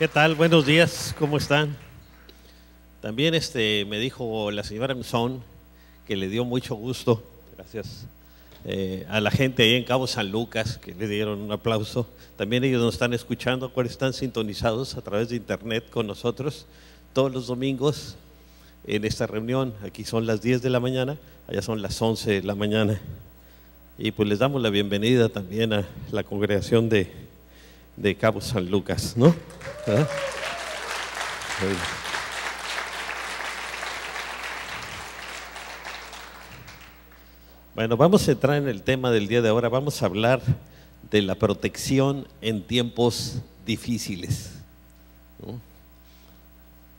¿Qué tal? Buenos días, ¿cómo están? También me dijo la señora Mizón que le dio mucho gusto, gracias, a la gente ahí en Cabo San Lucas, que le dieron un aplauso. También ellos nos están escuchando, están sintonizados a través de internet con nosotros todos los domingos en esta reunión. Aquí son las 10 de la mañana, allá son las 11 de la mañana. Y pues les damos la bienvenida también a la congregación de Cabo San Lucas, ¿no? ¿Ah? Bueno, vamos a entrar en el tema del día de ahora. Vamos a hablar de la protección en tiempos difíciles, ¿no?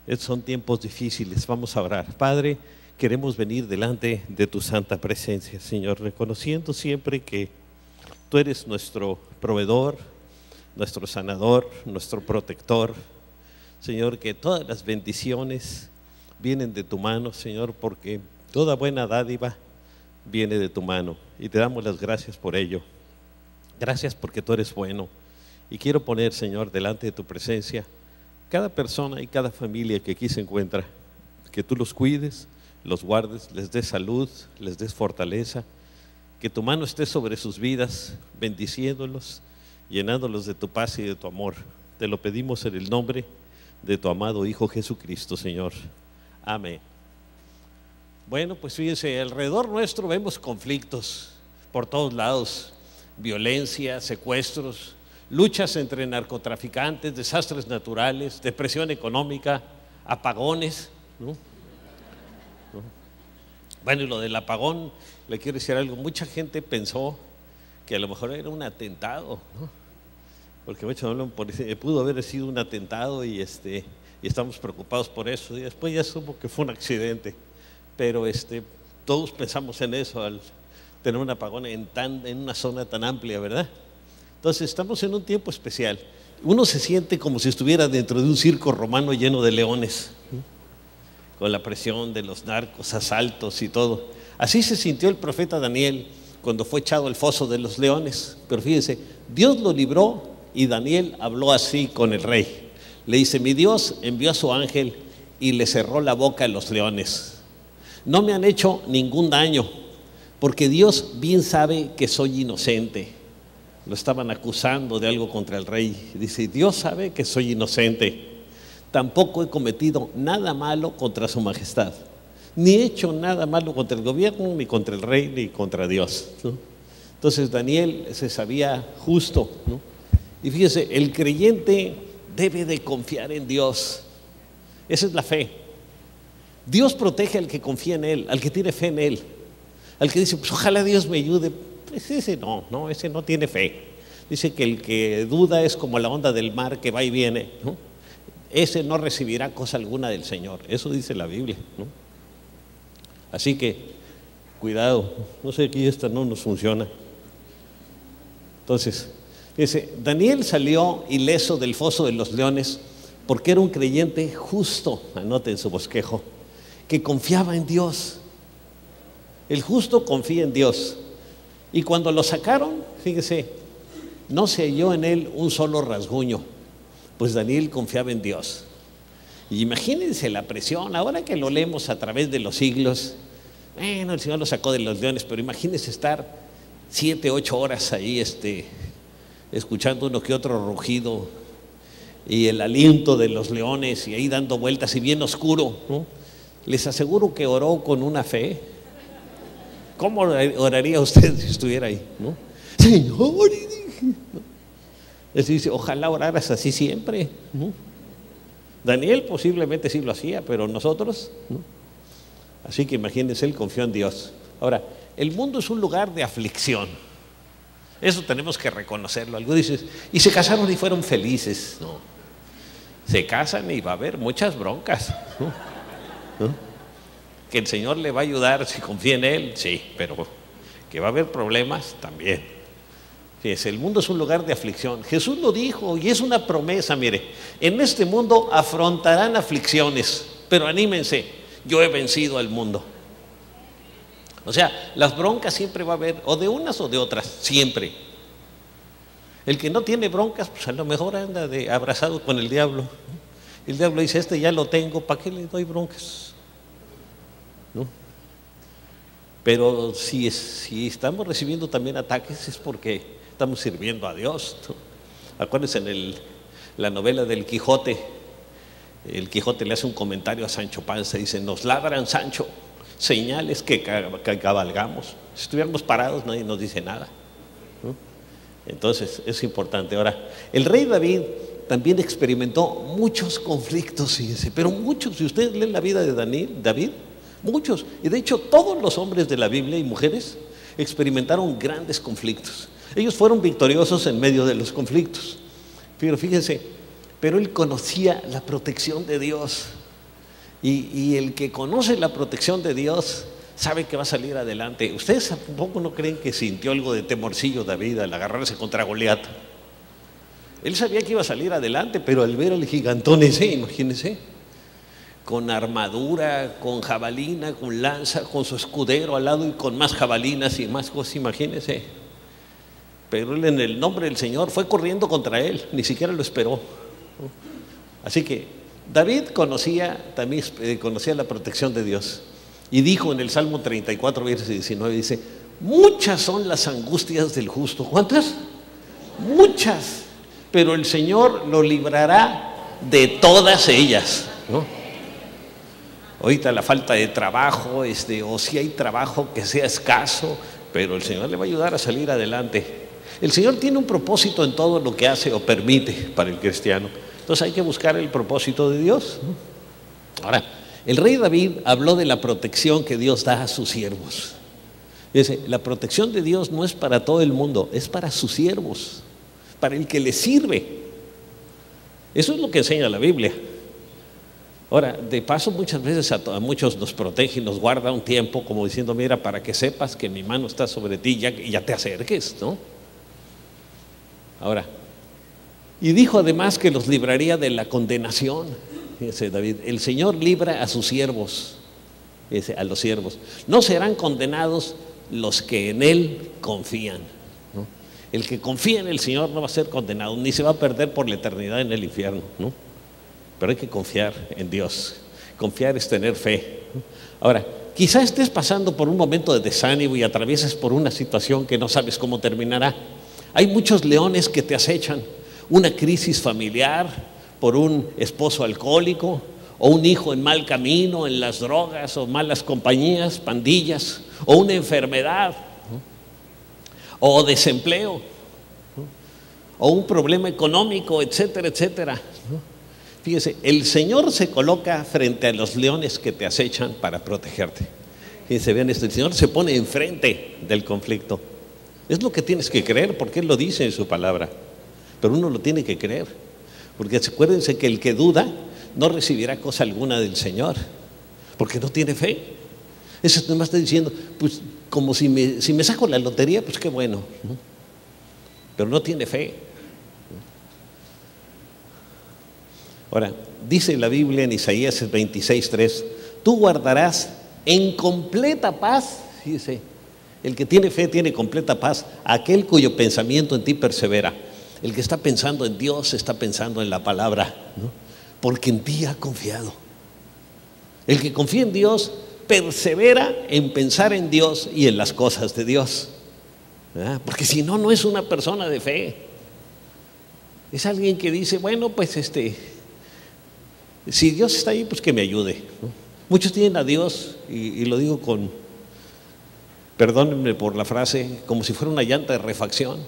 Estos son tiempos difíciles. Vamos a orar. Padre, queremos venir delante de tu santa presencia, Señor, reconociendo siempre que tú eres nuestro proveedor, nuestro sanador, nuestro protector. Señor, que todas las bendiciones vienen de tu mano, Señor, porque toda buena dádiva viene de tu mano y te damos las gracias por ello. Gracias porque tú eres bueno. Y quiero poner, Señor, delante de tu presencia cada persona y cada familia que aquí se encuentra, que tú los cuides, los guardes, les des salud, les des fortaleza, que tu mano esté sobre sus vidas, bendiciéndolos, llenándolos de tu paz y de tu amor. Te lo pedimos en el nombre de tu amado Hijo Jesucristo, Señor. Amén. Bueno, pues fíjense, alrededor nuestro vemos conflictos por todos lados, violencia, secuestros, luchas entre narcotraficantes, desastres naturales, depresión económica, apagones, ¿no? Bueno, y lo del apagón, le quiero decir algo, mucha gente pensó que a lo mejor era un atentado, ¿no? Porque muchos hablan pudo haber sido un atentado y estamos preocupados por eso, y después ya supo que fue un accidente. Pero todos pensamos en eso al tener un apagón en una zona tan amplia, ¿verdad? Entonces estamos en un tiempo especial. Uno se siente como si estuviera dentro de un circo romano lleno de leones, ¿no? Con la presión de los narcos, asaltos y todo. Así se sintió el profeta Daniel cuando fue echado al foso de los leones. Pero fíjense, Dios lo libró y Daniel habló así con el rey. Le dice: mi Dios envió a su ángel y le cerró la boca a los leones. No me han hecho ningún daño, porque Dios bien sabe que soy inocente. Lo estaban acusando de algo contra el rey. Dice: Dios sabe que soy inocente. Tampoco he cometido nada malo contra su majestad, ni he hecho nada malo contra el gobierno, ni contra el rey, ni contra Dios, ¿no? Entonces Daniel se sabía justo, ¿no? Y fíjese, el creyente debe de confiar en Dios. Esa es la fe. Dios protege al que confía en Él, al que tiene fe en Él. Al que dice: pues ojalá Dios me ayude, pues ese ese no tiene fe. Dice que el que duda es como la onda del mar que va y viene, ¿no? Ese no recibirá cosa alguna del Señor. Eso dice la Biblia, ¿no? Así que cuidado, no sé, aquí esta no nos funciona. Entonces, dice, Daniel salió ileso del foso de los leones porque era un creyente justo, anoten su bosquejo, que confiaba en Dios. El justo confía en Dios. Y cuando lo sacaron, fíjese, no se halló en él un solo rasguño, pues Daniel confiaba en Dios. Y imagínense la presión, ahora que lo leemos a través de los siglos. Bueno, el Señor lo sacó de los leones, pero imagínense estar 7, 8 horas ahí escuchando uno que otro rugido y el aliento de los leones y ahí dando vueltas y bien oscuro, ¿no? Les aseguro que oró con una fe. ¿Cómo oraría usted si estuviera ahí, no? Señor, ¿no? Él dice: ojalá oraras así siempre, ¿no? Daniel posiblemente sí lo hacía, pero nosotros, ¿no? Así que imagínense, él confió en Dios. Ahora, el mundo es un lugar de aflicción. Eso tenemos que reconocerlo. Algunos dicen: y se casaron y fueron felices. No, se casan y va a haber muchas broncas, ¿no? Que el Señor le va a ayudar si confía en Él, sí, pero que va a haber problemas también. Fíjense, el mundo es un lugar de aflicción. Jesús lo dijo y es una promesa, mire, en este mundo afrontarán aflicciones, pero anímense, yo he vencido al mundo. O sea, las broncas siempre va a haber, o de unas o de otras, siempre. El que no tiene broncas, pues a lo mejor anda abrazado con el diablo. El diablo dice, este ya lo tengo, ¿para qué le doy broncas? ¿No? Pero si estamos recibiendo también ataques es porque estamos sirviendo a Dios, ¿no? Acuérdense en la novela del Quijote, el Quijote le hace un comentario a Sancho Panza, dice, nos ladran, Sancho, señales que cabalgamos. Si estuviéramos parados nadie nos dice nada, ¿no? Entonces es importante. Ahora, el rey David también experimentó muchos conflictos, fíjense, pero muchos. Si ustedes leen la vida de David, muchos, y de hecho todos los hombres de la Biblia y mujeres experimentaron grandes conflictos. Ellos fueron victoriosos en medio de los conflictos, pero fíjense, pero él conocía la protección de Dios, y el que conoce la protección de Dios sabe que va a salir adelante. ¿Ustedes tampoco no creen que sintió algo de temorcillo David al agarrarse contra Goliat? Él sabía que iba a salir adelante, pero al ver al gigantón ese, imagínense, con armadura, con jabalina, con lanza, con su escudero al lado y con más jabalinas y más cosas, imagínense. Pero él, en el nombre del Señor, fue corriendo contra él, ni siquiera lo esperó. Así que David también conocía la protección de Dios. Y dijo en el Salmo 34, verso 19, dice, muchas son las angustias del justo. ¿Cuántas? Muchas. Pero el Señor lo librará de todas ellas, ¿no? Ahorita la falta de trabajo, o si hay trabajo que sea escaso, pero el Señor le va a ayudar a salir adelante. El Señor tiene un propósito en todo lo que hace o permite para el cristiano. Entonces hay que buscar el propósito de Dios, ¿no? Ahora, el rey David habló de la protección que Dios da a sus siervos. Dice, la protección de Dios no es para todo el mundo, es para sus siervos, para el que le sirve. Eso es lo que enseña la Biblia. Ahora, de paso, muchas veces a muchos nos protege y nos guarda un tiempo, como diciendo, mira, para que sepas que mi mano está sobre ti y ya te acerques, ¿no? Ahora, y dijo además que los libraría de la condenación. Fíjese David, el Señor libra a sus siervos, a los siervos. No serán condenados los que en Él confían, ¿no? El que confía en el Señor no va a ser condenado, ni se va a perder por la eternidad en el infierno, ¿no? Pero hay que confiar en Dios. Confiar es tener fe, ¿no? Ahora, quizá estés pasando por un momento de desánimo y atravieses por una situación que no sabes cómo terminará. Hay muchos leones que te acechan, una crisis familiar, por un esposo alcohólico, o un hijo en mal camino, en las drogas, o malas compañías, pandillas, o una enfermedad, ¿no? O desempleo, ¿no? O un problema económico, etcétera, etcétera, ¿no? Fíjese, el Señor se coloca frente a los leones que te acechan para protegerte. Fíjense, vean esto, el Señor se pone enfrente del conflicto. Es lo que tienes que creer, porque Él lo dice en su palabra, pero uno lo tiene que creer. Porque acuérdense que el que duda no recibirá cosa alguna del Señor, porque no tiene fe. Eso nomás está diciendo, pues como si me saco la lotería, pues qué bueno, ¿no? Pero no tiene fe. Ahora, dice la Biblia en Isaías 26:3, tú guardarás en completa paz, fíjese, el que tiene fe tiene completa paz, aquel cuyo pensamiento en ti persevera. El que está pensando en Dios está pensando en la palabra, ¿no? Porque en ti ha confiado. El que confía en Dios persevera en pensar en Dios y en las cosas de Dios, ¿verdad? Porque si no, no es una persona de fe. Es alguien que dice, bueno, pues si Dios está ahí, pues que me ayude, ¿no? Muchos tienen a Dios, y lo digo perdónenme por la frase, como si fuera una llanta de refacción.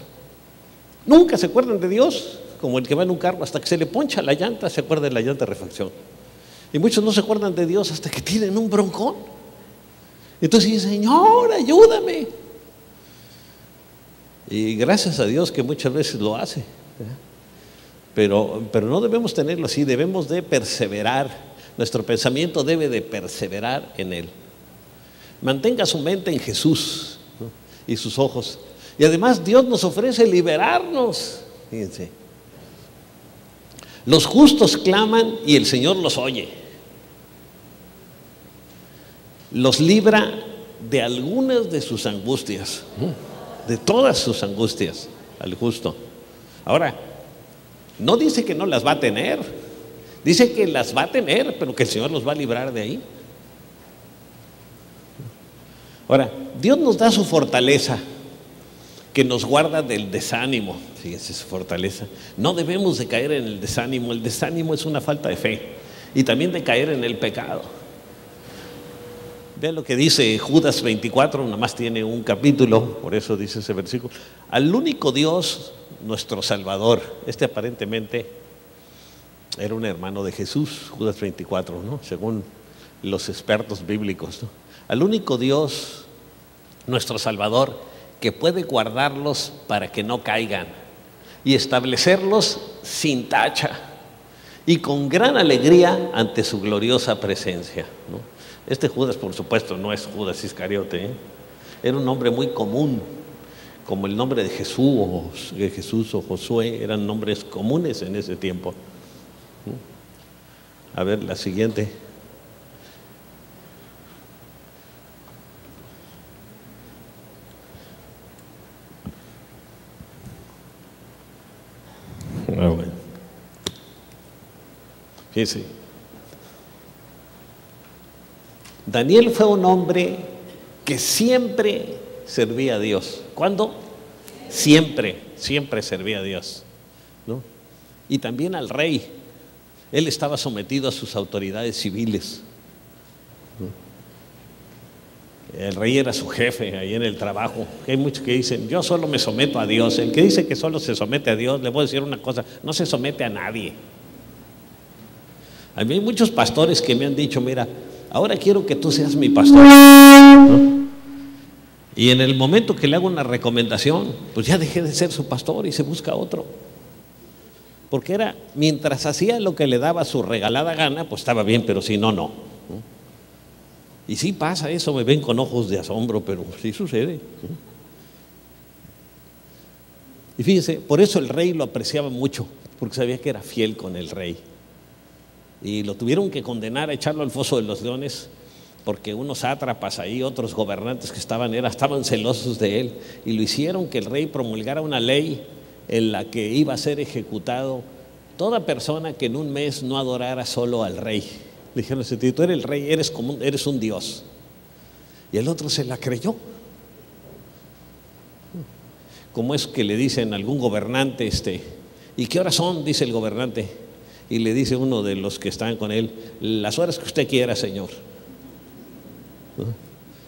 Nunca se acuerdan de Dios, como el que va en un carro, hasta que se le poncha la llanta, se acuerda de la llanta de refacción. Y muchos no se acuerdan de Dios hasta que tienen un broncón. Entonces dicen, Señor, ayúdame. Y gracias a Dios que muchas veces lo hace, ¿verdad? Pero no debemos tenerlo así, debemos de perseverar. Nuestro pensamiento debe de perseverar en Él. Mantenga su mente en Jesús, ¿no? Y sus ojos. Y además Dios nos ofrece liberarnos. Fíjense, los justos claman y el Señor los oye. Los libra de algunas de sus angustias, ¿no? De todas sus angustias al justo. Ahora, no dice que no las va a tener, dice que las va a tener, pero que el Señor los va a librar de ahí. Ahora, Dios nos da su fortaleza, que nos guarda del desánimo. Fíjense, su fortaleza. No debemos de caer en el desánimo. El desánimo es una falta de fe y también de caer en el pecado. Vean lo que dice Judas 24, nada más tiene un capítulo, por eso dice ese versículo. Al único Dios, nuestro Salvador. Este aparentemente era un hermano de Jesús, Judas 24, ¿no? Según los expertos bíblicos, ¿no? Al único Dios, nuestro Salvador, que puede guardarlos para que no caigan y establecerlos sin tacha y con gran alegría ante su gloriosa presencia, ¿no? Este Judas, por supuesto, no es Judas Iscariote, ¿eh? Era un nombre muy común, como el nombre de Jesús o Josué, eran nombres comunes en ese tiempo. A ver, la siguiente. Bueno. Fíjense, Daniel fue un hombre que siempre servía a Dios. ¿Cuándo? Siempre servía a Dios, ¿no? Y también al rey. Él estaba sometido a sus autoridades civiles, ¿no? El rey era su jefe ahí en el trabajo. Hay muchos que dicen, yo solo me someto a Dios. El que dice que solo se somete a Dios, le voy a decir una cosa, no se somete a nadie. A mí hay muchos pastores que me han dicho, mira, ahora quiero que tú seas mi pastor, ¿no? Y en el momento que le hago una recomendación, pues ya dejé de ser su pastor y se busca otro. Porque era, mientras hacía lo que le daba su regalada gana, pues estaba bien, pero si no, no. Y sí pasa eso, me ven con ojos de asombro, pero sí sucede. Y fíjense, por eso el rey lo apreciaba mucho, porque sabía que era fiel con el rey. Y lo tuvieron que condenar a echarlo al foso de los leones, porque unos sátrapas ahí, otros gobernantes que estaban celosos de él, y lo hicieron que el rey promulgara una ley en la que iba a ser ejecutado toda persona que en un mes no adorara solo al rey. Le dijeron, si tú eres el rey, eres un dios. Y el otro se la creyó. ¿Cómo es que le dicen a algún gobernante, ¿y qué horas son?, dice el gobernante, y le dice uno de los que están con él, las horas que usted quiera, señor, ¿no?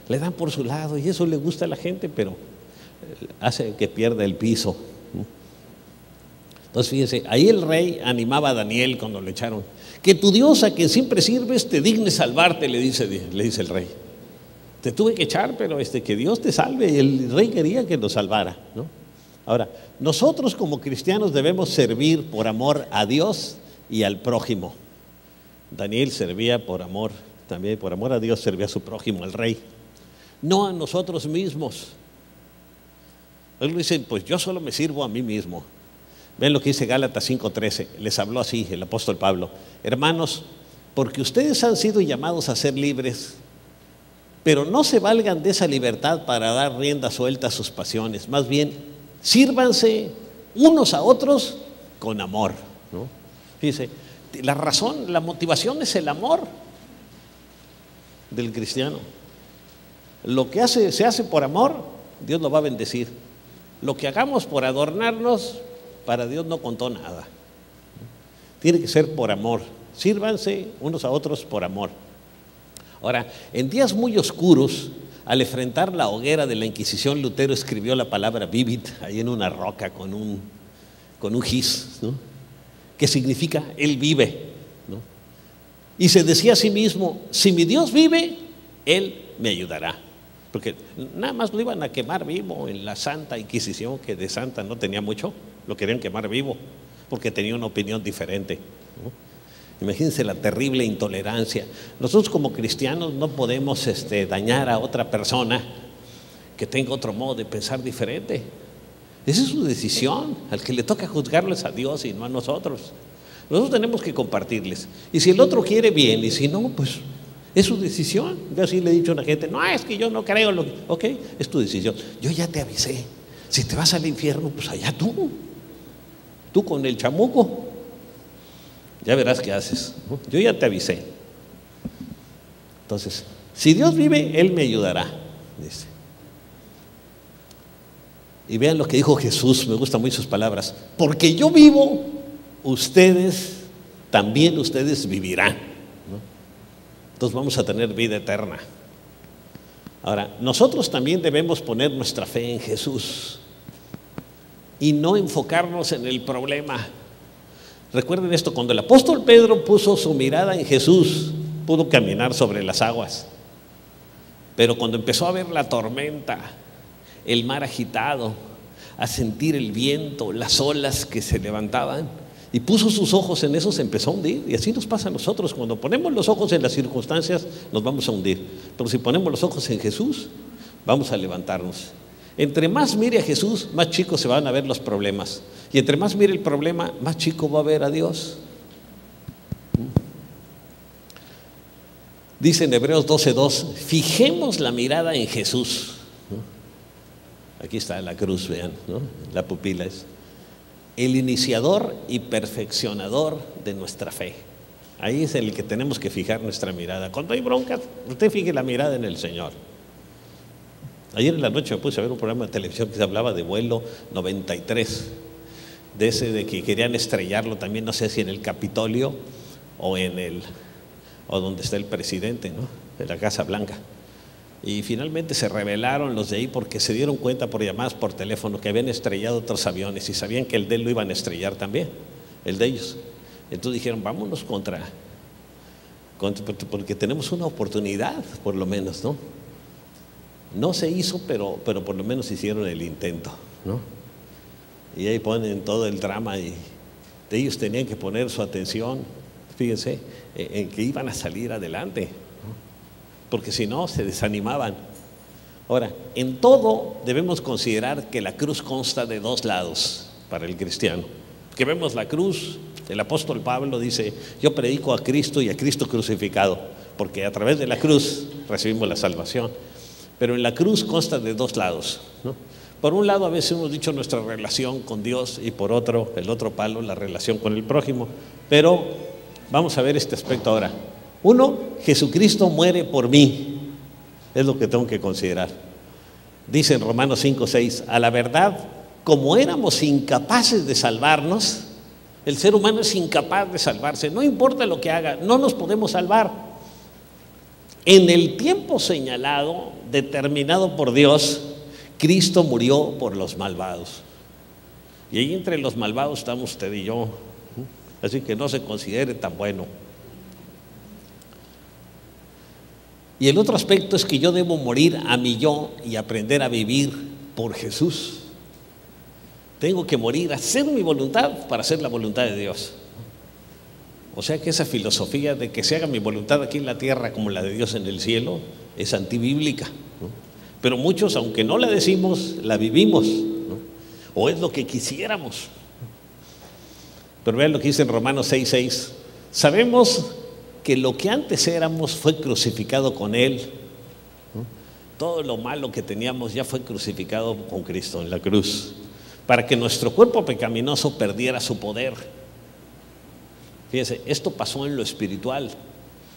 Le dan por su lado y eso le gusta a la gente, pero hace que pierda el piso, ¿no? Entonces fíjense, ahí el rey animaba a Daniel cuando le echaron, que tu Dios a quien siempre sirves te digne salvarte, le dice el rey. Te tuve que echar, pero que Dios te salve. Y el rey quería que nos salvara, ¿no? Ahora, nosotros como cristianos debemos servir por amor a Dios y al prójimo. Daniel servía por amor, también por amor a Dios servía a su prójimo, al rey, no a nosotros mismos. Ellos dicen, pues yo solo me sirvo a mí mismo. Ven lo que dice Gálatas 5:13, les habló así el apóstol Pablo: hermanos, porque ustedes han sido llamados a ser libres, pero no se valgan de esa libertad para dar rienda suelta a sus pasiones, más bien sírvanse unos a otros con amor, ¿no? Fíjense, la motivación es el amor del cristiano. Lo que se hace por amor, Dios lo va a bendecir. Lo que hagamos por adornarnos, para Dios no contó nada. Tiene que ser por amor. Sírvanse unos a otros por amor. Ahora, en días muy oscuros, al enfrentar la hoguera de la Inquisición, Lutero escribió la palabra vivit ahí en una roca con un gis, ¿no? Que significa Él vive, ¿no? Y se decía a sí mismo, si mi Dios vive, Él me ayudará. Porque nada más lo iban a quemar vivo en la Santa Inquisición, que de santa no tenía mucho, lo querían quemar vivo, porque tenía una opinión diferente, ¿no? Imagínense la terrible intolerancia. Nosotros como cristianos no podemos dañar a otra persona que tenga otro modo de pensar diferente. Esa es su decisión. Al que le toca juzgarles a Dios y no a nosotros. Nosotros tenemos que compartirles. Y si el otro quiere, bien, y si no, pues es su decisión. Yo así le he dicho a la gente, no, es que yo no creo lo que... Ok, es tu decisión. Yo ya te avisé. Si te vas al infierno, pues allá tú. Tú con el chamuco, ya verás qué haces, ¿no? Yo ya te avisé. Entonces, si Dios vive, Él me ayudará, dice. Y vean lo que dijo Jesús, me gustan mucho sus palabras. Porque yo vivo, también ustedes vivirán, ¿no? Entonces vamos a tener vida eterna. Ahora, nosotros también debemos poner nuestra fe en Jesús y no enfocarnos en el problema. Recuerden esto, cuando el apóstol Pedro puso su mirada en Jesús, pudo caminar sobre las aguas. Pero cuando empezó a ver la tormenta, el mar agitado, a sentir el viento, las olas que se levantaban, y puso sus ojos en eso, se empezó a hundir. Y así nos pasa a nosotros, cuando ponemos los ojos en las circunstancias, nos vamos a hundir. Pero si ponemos los ojos en Jesús, vamos a levantarnos. Entre más mire a Jesús, más chicos se van a ver los problemas. Y entre más mire el problema, más chico va a ver a Dios. Dice en Hebreos 12:2, fijemos la mirada en Jesús, ¿no? Aquí está la cruz, vean, ¿no? La pupila es el iniciador y perfeccionador de nuestra fe. Ahí es el que tenemos que fijar nuestra mirada. Cuando hay broncas, usted fije la mirada en el Señor. Ayer en la noche me puse a ver un programa de televisión que se hablaba de vuelo 93, de ese de que querían estrellarlo también, no sé si en el Capitolio o donde está el presidente, ¿no? De la Casa Blanca. Y finalmente se rebelaron los de ahí porque se dieron cuenta por llamadas por teléfono que habían estrellado otros aviones y sabían que el de él lo iban a estrellar también, el de ellos. Entonces dijeron, vámonos contra porque tenemos una oportunidad, por lo menos, ¿no? No se hizo, pero por lo menos hicieron el intento, ¿no? Y ahí ponen todo el drama y ellos tenían que poner su atención, fíjense, en que iban a salir adelante, ¿no? Porque si no, se desanimaban. Ahora, en todo debemos considerar que la cruz consta de dos lados para el cristiano. Que vemos la cruz, el apóstol Pablo dice, yo predico a Cristo y a Cristo crucificado, porque a través de la cruz recibimos la salvación. Pero en la cruz consta de dos lados, ¿no? Por un lado, a veces hemos dicho nuestra relación con Dios y por otro, el otro palo, la relación con el prójimo. Pero vamos a ver este aspecto ahora. Uno, Jesucristo muere por mí, es lo que tengo que considerar. Dice en Romanos 5:6, a la verdad, como éramos incapaces de salvarnos, el ser humano es incapaz de salvarse, no importa lo que haga, no nos podemos salvar. En el tiempo señalado, determinado por Dios, Cristo murió por los malvados. Y ahí entre los malvados estamos usted y yo. Así que no se considere tan bueno. Y el otro aspecto es que yo debo morir a mi yo y aprender a vivir por Jesús. Tengo que morir a hacer mi voluntad para hacer la voluntad de Dios. O sea que esa filosofía de que se haga mi voluntad aquí en la tierra como la de Dios en el cielo es antibíblica, ¿no? Pero muchos, aunque no la decimos, la vivimos, ¿no? O es lo que quisiéramos. Pero vean lo que dice en Romanos 6:6. Sabemos que lo que antes éramos fue crucificado con Él, ¿no? Todo lo malo que teníamos ya fue crucificado con Cristo en la cruz, para que nuestro cuerpo pecaminoso perdiera su poder. Fíjense, esto pasó en lo espiritual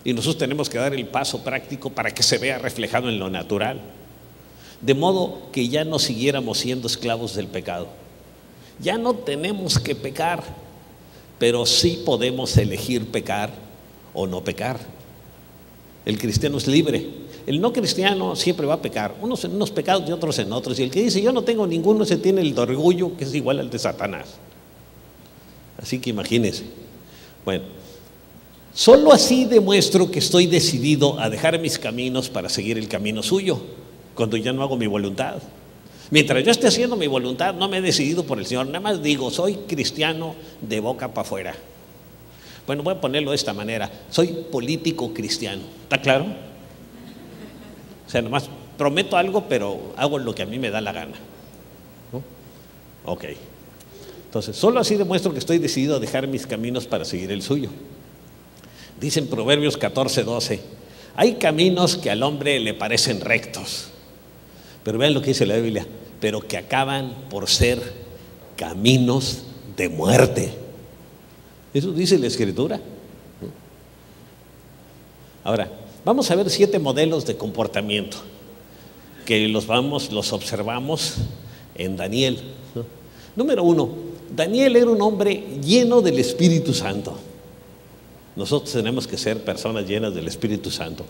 y nosotros tenemos que dar el paso práctico para que se vea reflejado en lo natural, de modo que ya no siguiéramos siendo esclavos del pecado. Ya no tenemos que pecar, pero sí podemos elegir pecar o no pecar. El cristiano es libre. El no cristiano siempre va a pecar, unos en unos pecados y otros en otros. Y el que dice yo no tengo ninguno, se tiene el orgullo que es igual al de Satanás. Así que imagínense. Bueno, solo así demuestro que estoy decidido a dejar mis caminos para seguir el camino suyo, cuando ya no hago mi voluntad. Mientras yo esté haciendo mi voluntad, no me he decidido por el Señor, nada más digo, soy cristiano de boca para afuera. Bueno, voy a ponerlo de esta manera, soy político cristiano, ¿está claro? O sea, nomás prometo algo, pero hago lo que a mí me da la gana, ¿no? Ok. Entonces, solo así demuestro que estoy decidido a dejar mis caminos para seguir el suyo. Dice en Proverbios 14:12, hay caminos que al hombre le parecen rectos, pero vean lo que dice la Biblia, pero que acaban por ser caminos de muerte. Eso dice la Escritura. Ahora, vamos a ver 7 modelos de comportamiento que los observamos en Daniel. Número 1, Daniel era un hombre lleno del Espíritu Santo. Nosotros tenemos que ser personas llenas del Espíritu Santo.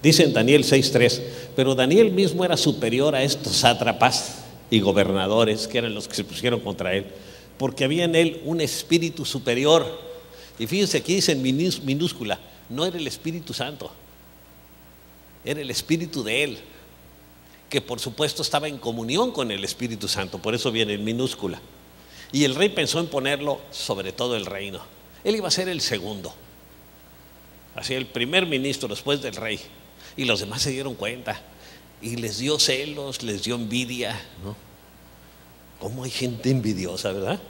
Dice en Daniel 6:3, pero Daniel mismo era superior a estos sátrapas y gobernadores que eran los que se pusieron contra él, porque había en él un espíritu superior. Y fíjense, aquí dice en minúscula, no era el Espíritu Santo, era el Espíritu de él, que por supuesto estaba en comunión con el Espíritu Santo, por eso viene en minúscula. Y el rey pensó en ponerlo sobre todo el reino. Él iba a ser el segundo, así el primer ministro después del rey. Y los demás se dieron cuenta y les dio celos, les dio envidia, ¿no? ¿Cómo hay gente envidiosa, verdad?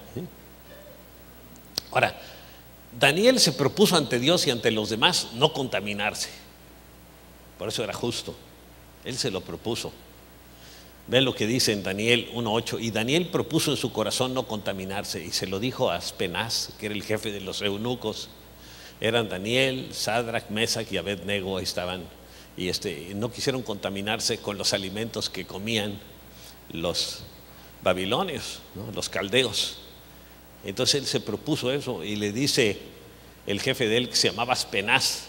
Ahora, Daniel se propuso ante Dios y ante los demás no contaminarse. Por eso era justo. Él se lo propuso. Vean lo que dice en Daniel 1:8. Y Daniel propuso en su corazón no contaminarse, y se lo dijo a Aspenaz, que era el jefe de los eunucos. Eran Daniel, Sadrach, Mesach y Abednego, ahí estaban. Y no quisieron contaminarse con los alimentos que comían los babilonios, ¿no? Los caldeos. Entonces él se propuso eso, y le dice el jefe de él, que se llamaba Aspenaz,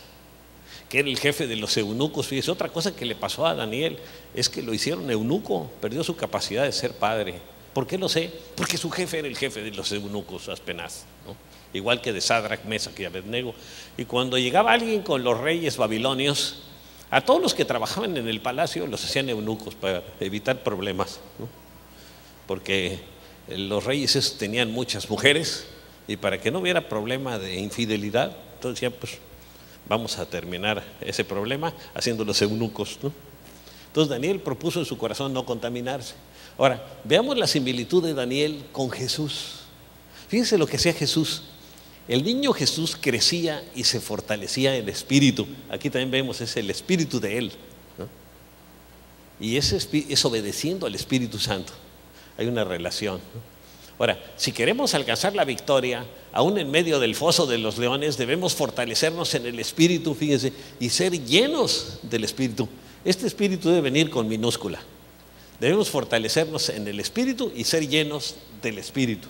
que era el jefe de los eunucos. Fíjese, otra cosa que le pasó a Daniel es que lo hicieron eunuco, perdió su capacidad de ser padre. ¿Por qué lo sé? Porque su jefe era el jefe de los eunucos, Aspenaz, ¿no? Igual que de Sadrach, Mesach y Abednego. Y cuando llegaba alguien con los reyes babilonios, a todos los que trabajaban en el palacio los hacían eunucos para evitar problemas, ¿no? Porque los reyes esos tenían muchas mujeres, y para que no hubiera problema de infidelidad, entonces ya pues vamos a terminar ese problema haciéndolos eunucos, ¿no? Entonces Daniel propuso en su corazón no contaminarse. Ahora, veamos la similitud de Daniel con Jesús. Fíjense lo que hacía Jesús. El niño Jesús crecía y se fortalecía en espíritu. Aquí también vemos, es el espíritu de él, ¿no? Y ese es obedeciendo al Espíritu Santo. Hay una relación, ¿no? Ahora, si queremos alcanzar la victoria, aún en medio del foso de los leones, debemos fortalecernos en el Espíritu, fíjense, y ser llenos del Espíritu. Este Espíritu debe venir con minúscula. Debemos fortalecernos en el Espíritu y ser llenos del Espíritu,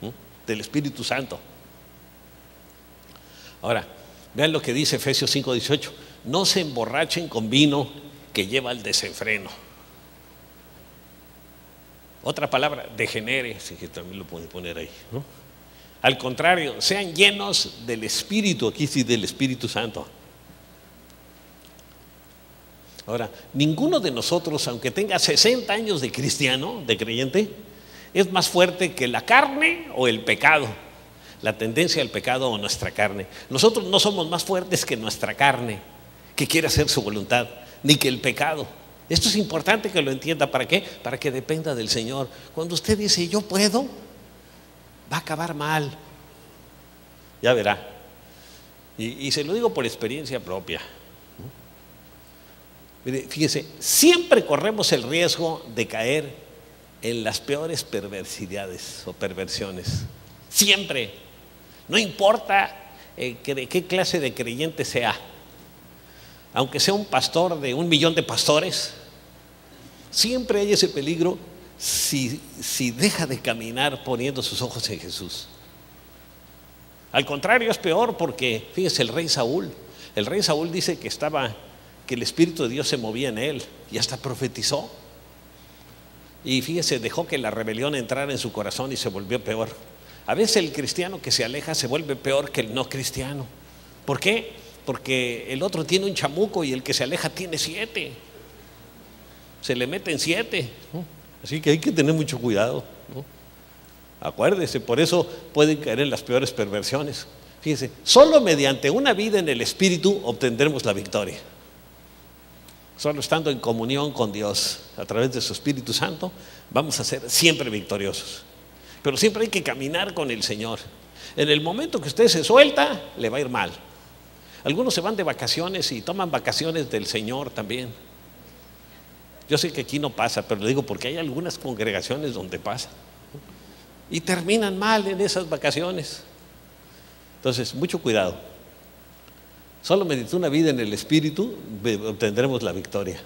¿no? Del Espíritu Santo. Ahora, vean lo que dice Efesios 5:18. No se emborrachen con vino que lleva al desenfreno. Otra palabra, degenere, sí, que también lo pueden poner ahí, ¿no? Al contrario, sean llenos del Espíritu, aquí sí, del Espíritu Santo. Ahora, ninguno de nosotros, aunque tenga 60 años de cristiano, de creyente, es más fuerte que la carne o el pecado, la tendencia al pecado o nuestra carne. Nosotros no somos más fuertes que nuestra carne, que quiere hacer su voluntad, ni que el pecado. Esto es importante que lo entienda. ¿Para qué? Para que dependa del Señor. Cuando usted dice yo puedo, va a acabar mal. Ya verá. Y se lo digo por experiencia propia. Mire, fíjese, siempre corremos el riesgo de caer en las peores perversidades o perversiones. Siempre. No importa de qué clase de creyente sea. Aunque sea un pastor de 1 millón de pastores, siempre hay ese peligro si deja de caminar poniendo sus ojos en Jesús. Al contrario, es peor, porque fíjese, el rey Saúl dice que el Espíritu de Dios se movía en él y hasta profetizó. Y fíjese, dejó que la rebelión entrara en su corazón y se volvió peor. A veces el cristiano que se aleja se vuelve peor que el no cristiano. ¿Por qué? Porque el otro tiene un chamuco y el que se aleja tiene 7. Se le meten 7, ¿no? Así que hay que tener mucho cuidado, ¿no? Acuérdese, por eso pueden caer en las peores perversiones. Fíjese, solo mediante una vida en el Espíritu obtendremos la victoria. Solo estando en comunión con Dios a través de su Espíritu Santo vamos a ser siempre victoriosos. Pero siempre hay que caminar con el Señor. En el momento que usted se suelta, le va a ir mal. Algunos se van de vacaciones y toman vacaciones del Señor también. Yo sé que aquí no pasa, pero lo digo porque hay algunas congregaciones donde pasa. y terminan mal en esas vacaciones. Entonces, mucho cuidado. Solo mediante una vida en el Espíritu obtendremos la victoria.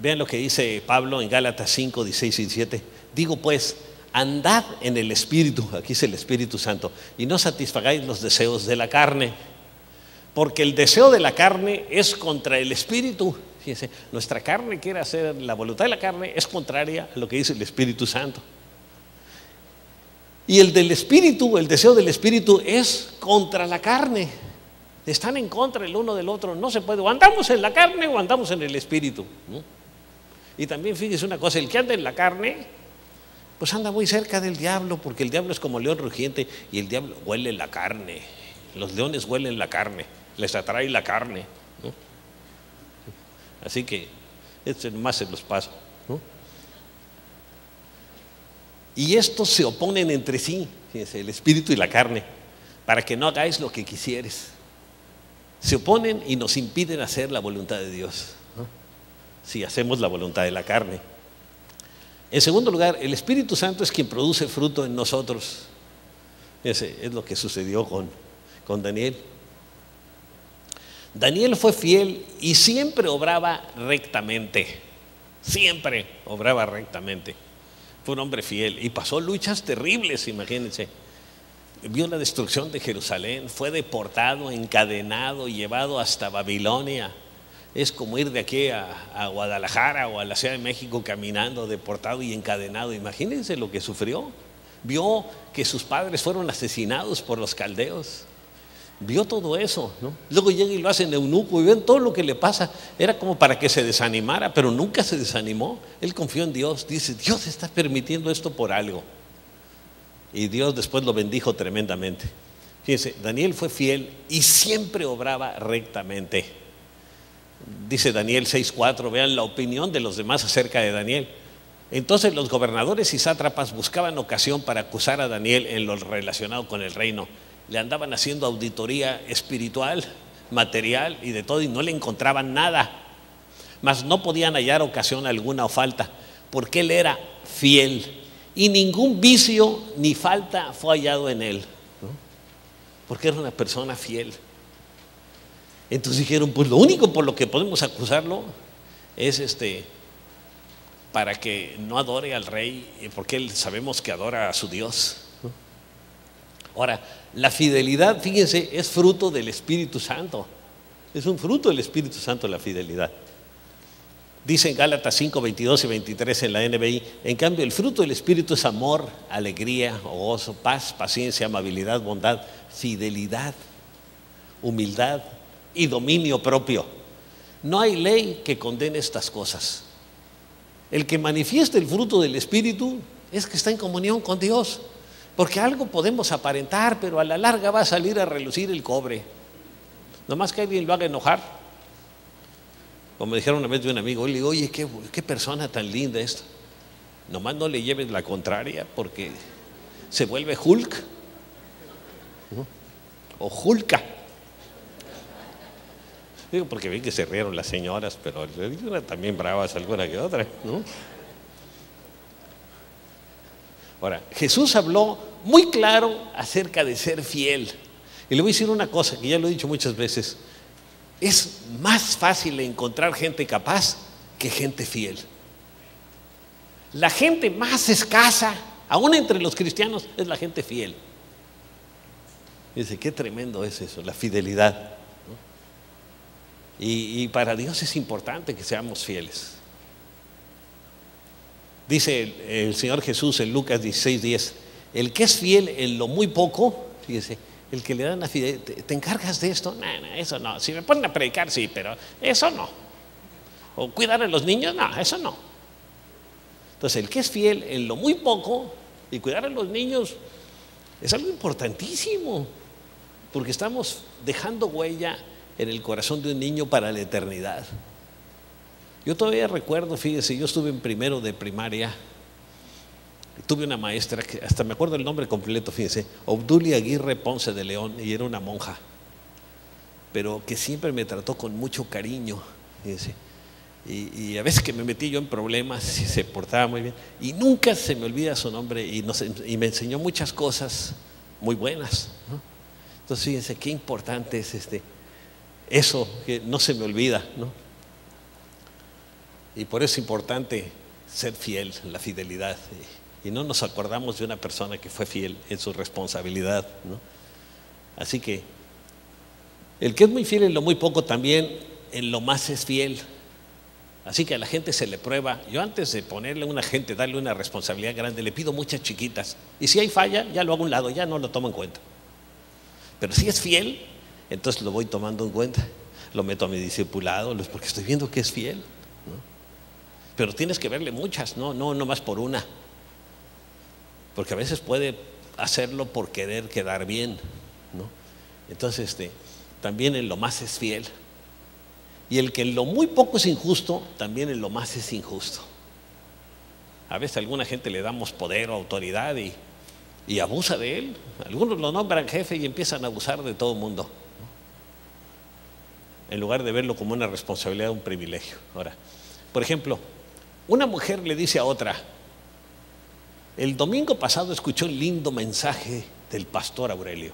Vean lo que dice Pablo en Gálatas 5, 16 y 17. Digo pues, andad en el Espíritu, aquí es el Espíritu Santo, y no satisfagáis los deseos de la carne, porque el deseo de la carne es contra el Espíritu. Fíjense, nuestra carne quiere hacer la voluntad de la carne, es contraria a lo que dice el Espíritu Santo. Y el del Espíritu, el deseo del Espíritu es contra la carne. Están en contra el uno del otro. No se puede, o andamos en la carne o andamos en el Espíritu, ¿no? Y también fíjese una cosa, el que anda en la carne, pues anda muy cerca del diablo, porque el diablo es como león rugiente y el diablo huele la carne. Los leones huelen la carne, les atrae la carne, ¿no? Así que esto nomás se los paso, ¿no? Y estos se oponen entre sí, fíjense, el espíritu y la carne, para que no hagáis lo que quisieres. Se oponen y nos impiden hacer la voluntad de Dios, ¿no? Si hacemos la voluntad de la carne. En segundo lugar, el Espíritu Santo es quien produce fruto en nosotros. Ese es lo que sucedió con Daniel. Daniel fue fiel y siempre obraba rectamente. Siempre obraba rectamente. Fue un hombre fiel y pasó luchas terribles, imagínense. Vio la destrucción de Jerusalén, fue deportado, encadenado, llevado hasta Babilonia. Es como ir de aquí a Guadalajara o a la Ciudad de México caminando, deportado y encadenado. Imagínense lo que sufrió. Vio que sus padres fueron asesinados por los caldeos. Vio todo eso, ¿no? Luego llega y lo hace en eunuco y ven todo lo que le pasa. Era como para que se desanimara, pero nunca se desanimó. Él confió en Dios. Dice, Dios está permitiendo esto por algo. Y Dios después lo bendijo tremendamente. Fíjense, Daniel fue fiel y siempre obraba rectamente. Dice Daniel 6:4, vean la opinión de los demás acerca de Daniel. Entonces los gobernadores y sátrapas buscaban ocasión para acusar a Daniel en lo relacionado con el reino. Le andaban haciendo auditoría espiritual, material y de todo, y no le encontraban nada. Mas no podían hallar ocasión alguna o falta, porque él era fiel y ningún vicio ni falta fue hallado en él, ¿no? Porque era una persona fiel. Entonces dijeron, pues lo único por lo que podemos acusarlo es para que no adore al rey, porque él sabemos que adora a su Dios, ¿no? Ahora, la fidelidad, fíjense, es fruto del Espíritu Santo. Es un fruto del Espíritu Santo la fidelidad. Dice en Gálatas 5, 22 y 23 en la NBI, en cambio el fruto del Espíritu es amor, alegría, gozo, paz, paciencia, amabilidad, bondad, fidelidad, humildad y dominio propio. No hay ley que condene estas cosas. El que manifiesta el fruto del Espíritu es que está en comunión con Dios, porque algo podemos aparentar, pero a la larga va a salir a relucir el cobre. Nomás que alguien lo haga enojar. Como me dijeron una vez de un amigo, le digo, oye, qué persona tan linda esta. Nomás no le lleves la contraria, porque se vuelve Hulk, ¿no? O Hulka. Digo, porque vi que se rieron las señoras, pero también bravas alguna que otra, ¿no? Ahora, Jesús habló muy claro acerca de ser fiel. Y le voy a decir una cosa que ya lo he dicho muchas veces. Es más fácil encontrar gente capaz que gente fiel. La gente más escasa, aún entre los cristianos, es la gente fiel. Dice, qué tremendo es eso, la fidelidad, ¿no? Y para Dios es importante que seamos fieles. Dice el Señor Jesús en Lucas 16:10, el que es fiel en lo muy poco, fíjese, el que le dan la fidelidad, ¿te encargas de esto? No, eso no. Si me ponen a predicar, sí, pero eso no. O cuidar a los niños, no, eso no. Entonces, el que es fiel en lo muy poco y cuidar a los niños es algo importantísimo, porque estamos dejando huella en el corazón de un niño para la eternidad. Yo todavía recuerdo, fíjese, yo estuve en primero de primaria. Tuve una maestra que hasta me acuerdo el nombre completo, fíjense, Obdulia Aguirre Ponce de León, y era una monja, pero que siempre me trató con mucho cariño, fíjense. y a veces que me metí yo en problemas y se portaba muy bien. Y nunca se me olvida su nombre y me enseñó muchas cosas muy buenas, ¿no? Entonces fíjense qué importante es eso, que no se me olvida, ¿no? Y por eso es importante ser fiel, la fidelidad. Y no nos acordamos de una persona que fue fiel en su responsabilidad, ¿no? Así que el que es muy fiel en lo muy poco, también en lo más es fiel. Así que a la gente se le prueba. Yo antes de ponerle a una gente, darle una responsabilidad grande, le pido muchas chiquitas. Y si hay falla, ya lo hago a un lado, ya no lo tomo en cuenta. Pero si es fiel, entonces lo voy tomando en cuenta. Lo meto a mi discipulado, porque estoy viendo que es fiel, ¿no? Pero tienes que verle muchas, no más por una. Porque a veces puede hacerlo por querer quedar bien, ¿no? Entonces, también en lo más es fiel. Y el que en lo muy poco es injusto, también en lo más es injusto. A veces a alguna gente le damos poder o autoridad y abusa de él. Algunos lo nombran jefe y empiezan a abusar de todo el mundo, ¿no? En lugar de verlo como una responsabilidad, un privilegio. Ahora, por ejemplo, una mujer le dice a otra: el domingo pasado escuché un lindo mensaje del pastor Aurelio.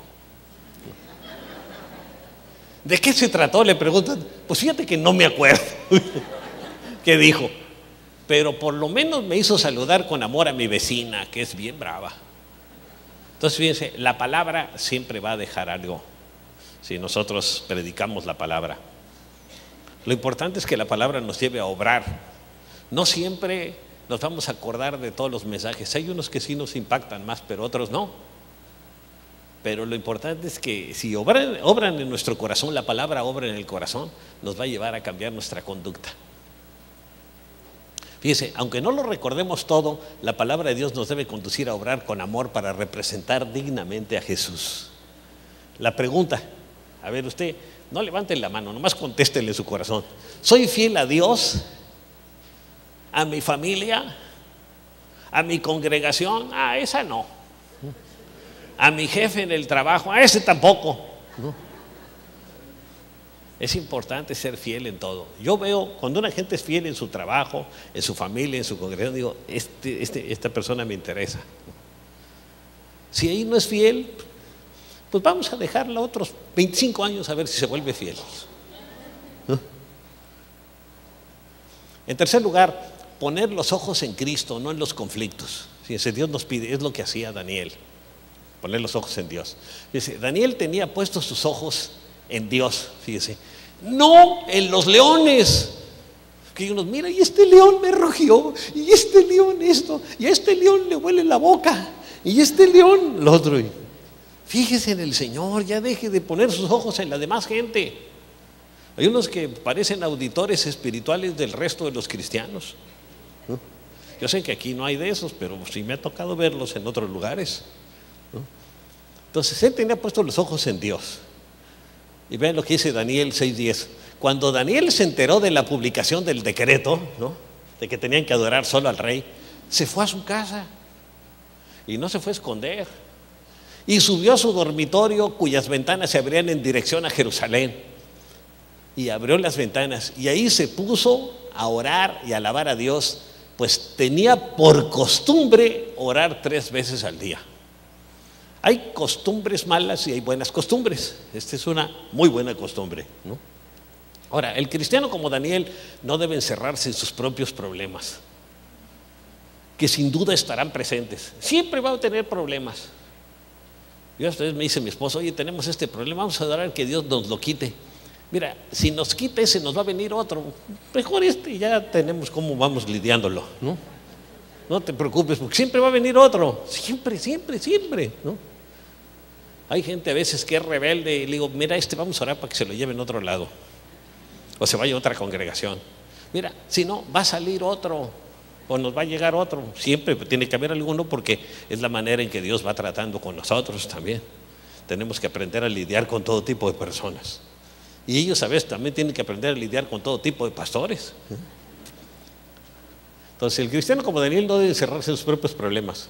¿De qué se trató?, le preguntan. Pues fíjate que no me acuerdo qué dijo, pero por lo menos me hizo saludar con amor a mi vecina, que es bien brava. Entonces fíjense, la palabra siempre va a dejar algo si nosotros predicamos la palabra. Lo importante es que la palabra nos lleve a obrar. No siempre nos vamos a acordar de todos los mensajes. Hay unos que sí nos impactan más, pero otros no. Pero lo importante es que si obran en nuestro corazón, la palabra obra en el corazón, nos va a llevar a cambiar nuestra conducta. Fíjese, aunque no lo recordemos todo, la palabra de Dios nos debe conducir a obrar con amor para representar dignamente a Jesús. La pregunta, a ver, usted no levanten la mano, nomás contéstele en su corazón: ¿soy fiel a Dios, a mi familia, a mi congregación? Esa no. A mi jefe en el trabajo, a ese tampoco, ¿no? Es importante ser fiel en todo. Yo veo cuando una gente es fiel en su trabajo, en su familia, en su congregación, digo, esta persona me interesa. Si ahí no es fiel, pues vamos a dejarla otros 25 años a ver si se vuelve fiel, ¿no? En tercer lugar, poner los ojos en Cristo, no en los conflictos. Fíjense, Dios nos pide, es lo que hacía Daniel, poner los ojos en Dios. Fíjense, Daniel tenía puestos sus ojos en Dios, fíjense, no en los leones. Que uno mira, y este león me rugió, y este león esto, y a este león le huele la boca, y este león lo otro. Fíjese en el Señor, ya deje de poner sus ojos en la demás gente. Hay unos que parecen auditores espirituales del resto de los cristianos, ¿no? Yo sé que aquí no hay de esos, pero sí me ha tocado verlos en otros lugares, ¿no? Entonces él tenía puestos los ojos en Dios. Y vean lo que dice Daniel 6:10. Cuando Daniel se enteró de la publicación del decreto, ¿no?, de que tenían que adorar solo al rey, se fue a su casa y no se fue a esconder, y subió a su dormitorio cuyas ventanas se abrían en dirección a Jerusalén, y abrió las ventanas y ahí se puso a orar y a alabar a Dios, pues tenía por costumbre orar 3 veces al día. Hay costumbres malas y hay buenas costumbres. Esta es una muy buena costumbre, ¿no? Ahora, el cristiano como Daniel no debe encerrarse en sus propios problemas, que sin duda estarán presentes. Siempre va a tener problemas. Yo a veces me dice mi esposo: oye, tenemos este problema, vamos a orar que Dios nos lo quite. Mira, si nos quita ese, nos va a venir otro. Mejor ya tenemos cómo vamos lidiándolo, ¿no? No te preocupes, porque siempre va a venir otro. Siempre, ¿no? Hay gente a veces que es rebelde y le digo: mira, vamos a orar para que se lo lleven a otro lado, o se vaya a otra congregación. Mira, si no, va a salir otro, o nos va a llegar otro. Siempre tiene que haber alguno, porque es la manera en que Dios va tratando con nosotros también. Tenemos que aprender a lidiar con todo tipo de personas. Y ellos a veces también tienen que aprender a lidiar con todo tipo de pastores. Entonces el cristiano como Daniel no debe encerrarse en sus propios problemas,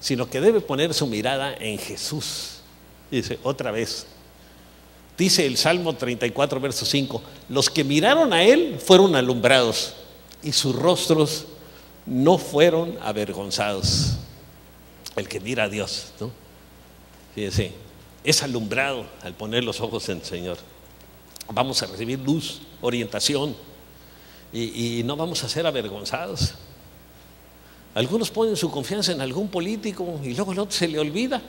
sino que debe poner su mirada en Jesús. Dice otra vez, dice el Salmo 34, verso 5: los que miraron a Él fueron alumbrados. y sus rostros no fueron avergonzados. El que mira a Dios, ¿no? Fíjense, es alumbrado al poner los ojos en el Señor. Vamos a recibir luz, orientación, y no vamos a ser avergonzados. Algunos ponen su confianza en algún político y luego el otro se le olvida.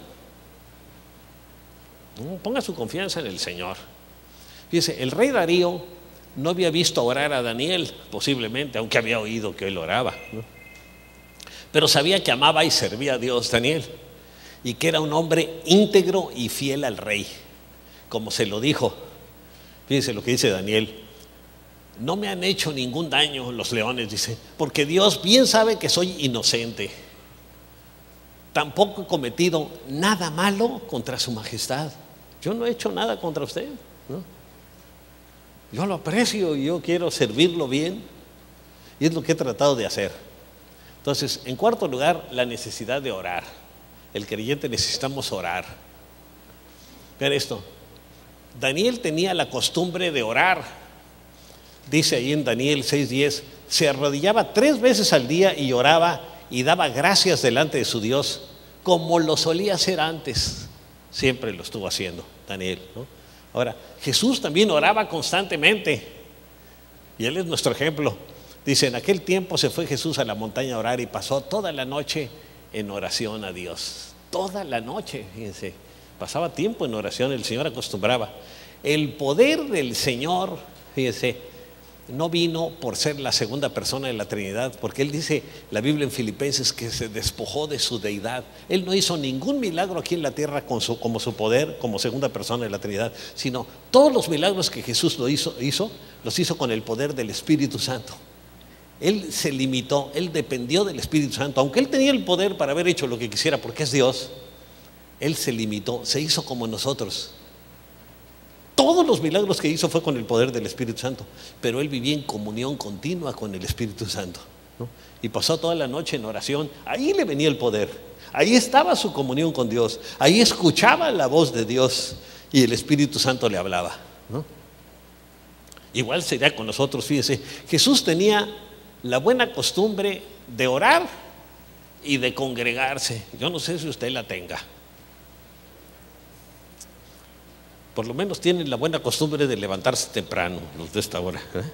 No, ponga su confianza en el Señor. Fíjese, el rey Darío no había visto orar a Daniel, posiblemente, aunque había oído que él oraba, ¿no? Pero sabía que amaba y servía a Dios Daniel, y que era un hombre íntegro y fiel al rey, como se lo dijo. Fíjese lo que dice Daniel: no me han hecho ningún daño los leones, dice, porque Dios bien sabe que soy inocente. Tampoco he cometido nada malo contra su majestad. Yo no he hecho nada contra usted, ¿no? Yo lo aprecio y yo quiero servirlo bien, y es lo que he tratado de hacer. Entonces, en cuarto lugar, la necesidad de orar. El creyente necesitamos orar. Vean esto, Daniel tenía la costumbre de orar. Dice ahí en Daniel 6:10, se arrodillaba 3 veces al día y oraba y daba gracias delante de su Dios, como lo solía hacer antes. Siempre lo estuvo haciendo Daniel, ¿no? Ahora, Jesús también oraba constantemente, y Él es nuestro ejemplo. Dice, en aquel tiempo se fue Jesús a la montaña a orar y pasó toda la noche en oración a Dios. Toda la noche, fíjense, pasaba tiempo en oración, el Señor acostumbraba. El poder del Señor, fíjense, no vino por ser la segunda persona de la Trinidad, porque Él dice, la Biblia en Filipenses, que se despojó de su deidad. Él no hizo ningún milagro aquí en la tierra como su poder, como segunda persona de la Trinidad, sino todos los milagros que Jesús los hizo con el poder del Espíritu Santo. Él se limitó, Él dependió del Espíritu Santo. Aunque Él tenía el poder para haber hecho lo que quisiera, porque es Dios, Él se limitó, se hizo como nosotros. Todos los milagros que hizo fue con el poder del Espíritu Santo, pero Él vivía en comunión continua con el Espíritu Santo, ¿no? Y pasó toda la noche en oración. Ahí le venía el poder, ahí estaba su comunión con Dios, ahí escuchaba la voz de Dios y el Espíritu Santo le hablaba, ¿no? Igual sería con nosotros. Fíjese, Jesús tenía la buena costumbre de orar y de congregarse. Yo no sé si usted la tenga. Por lo menos tienen la buena costumbre de levantarse temprano, los de esta hora, ¿eh?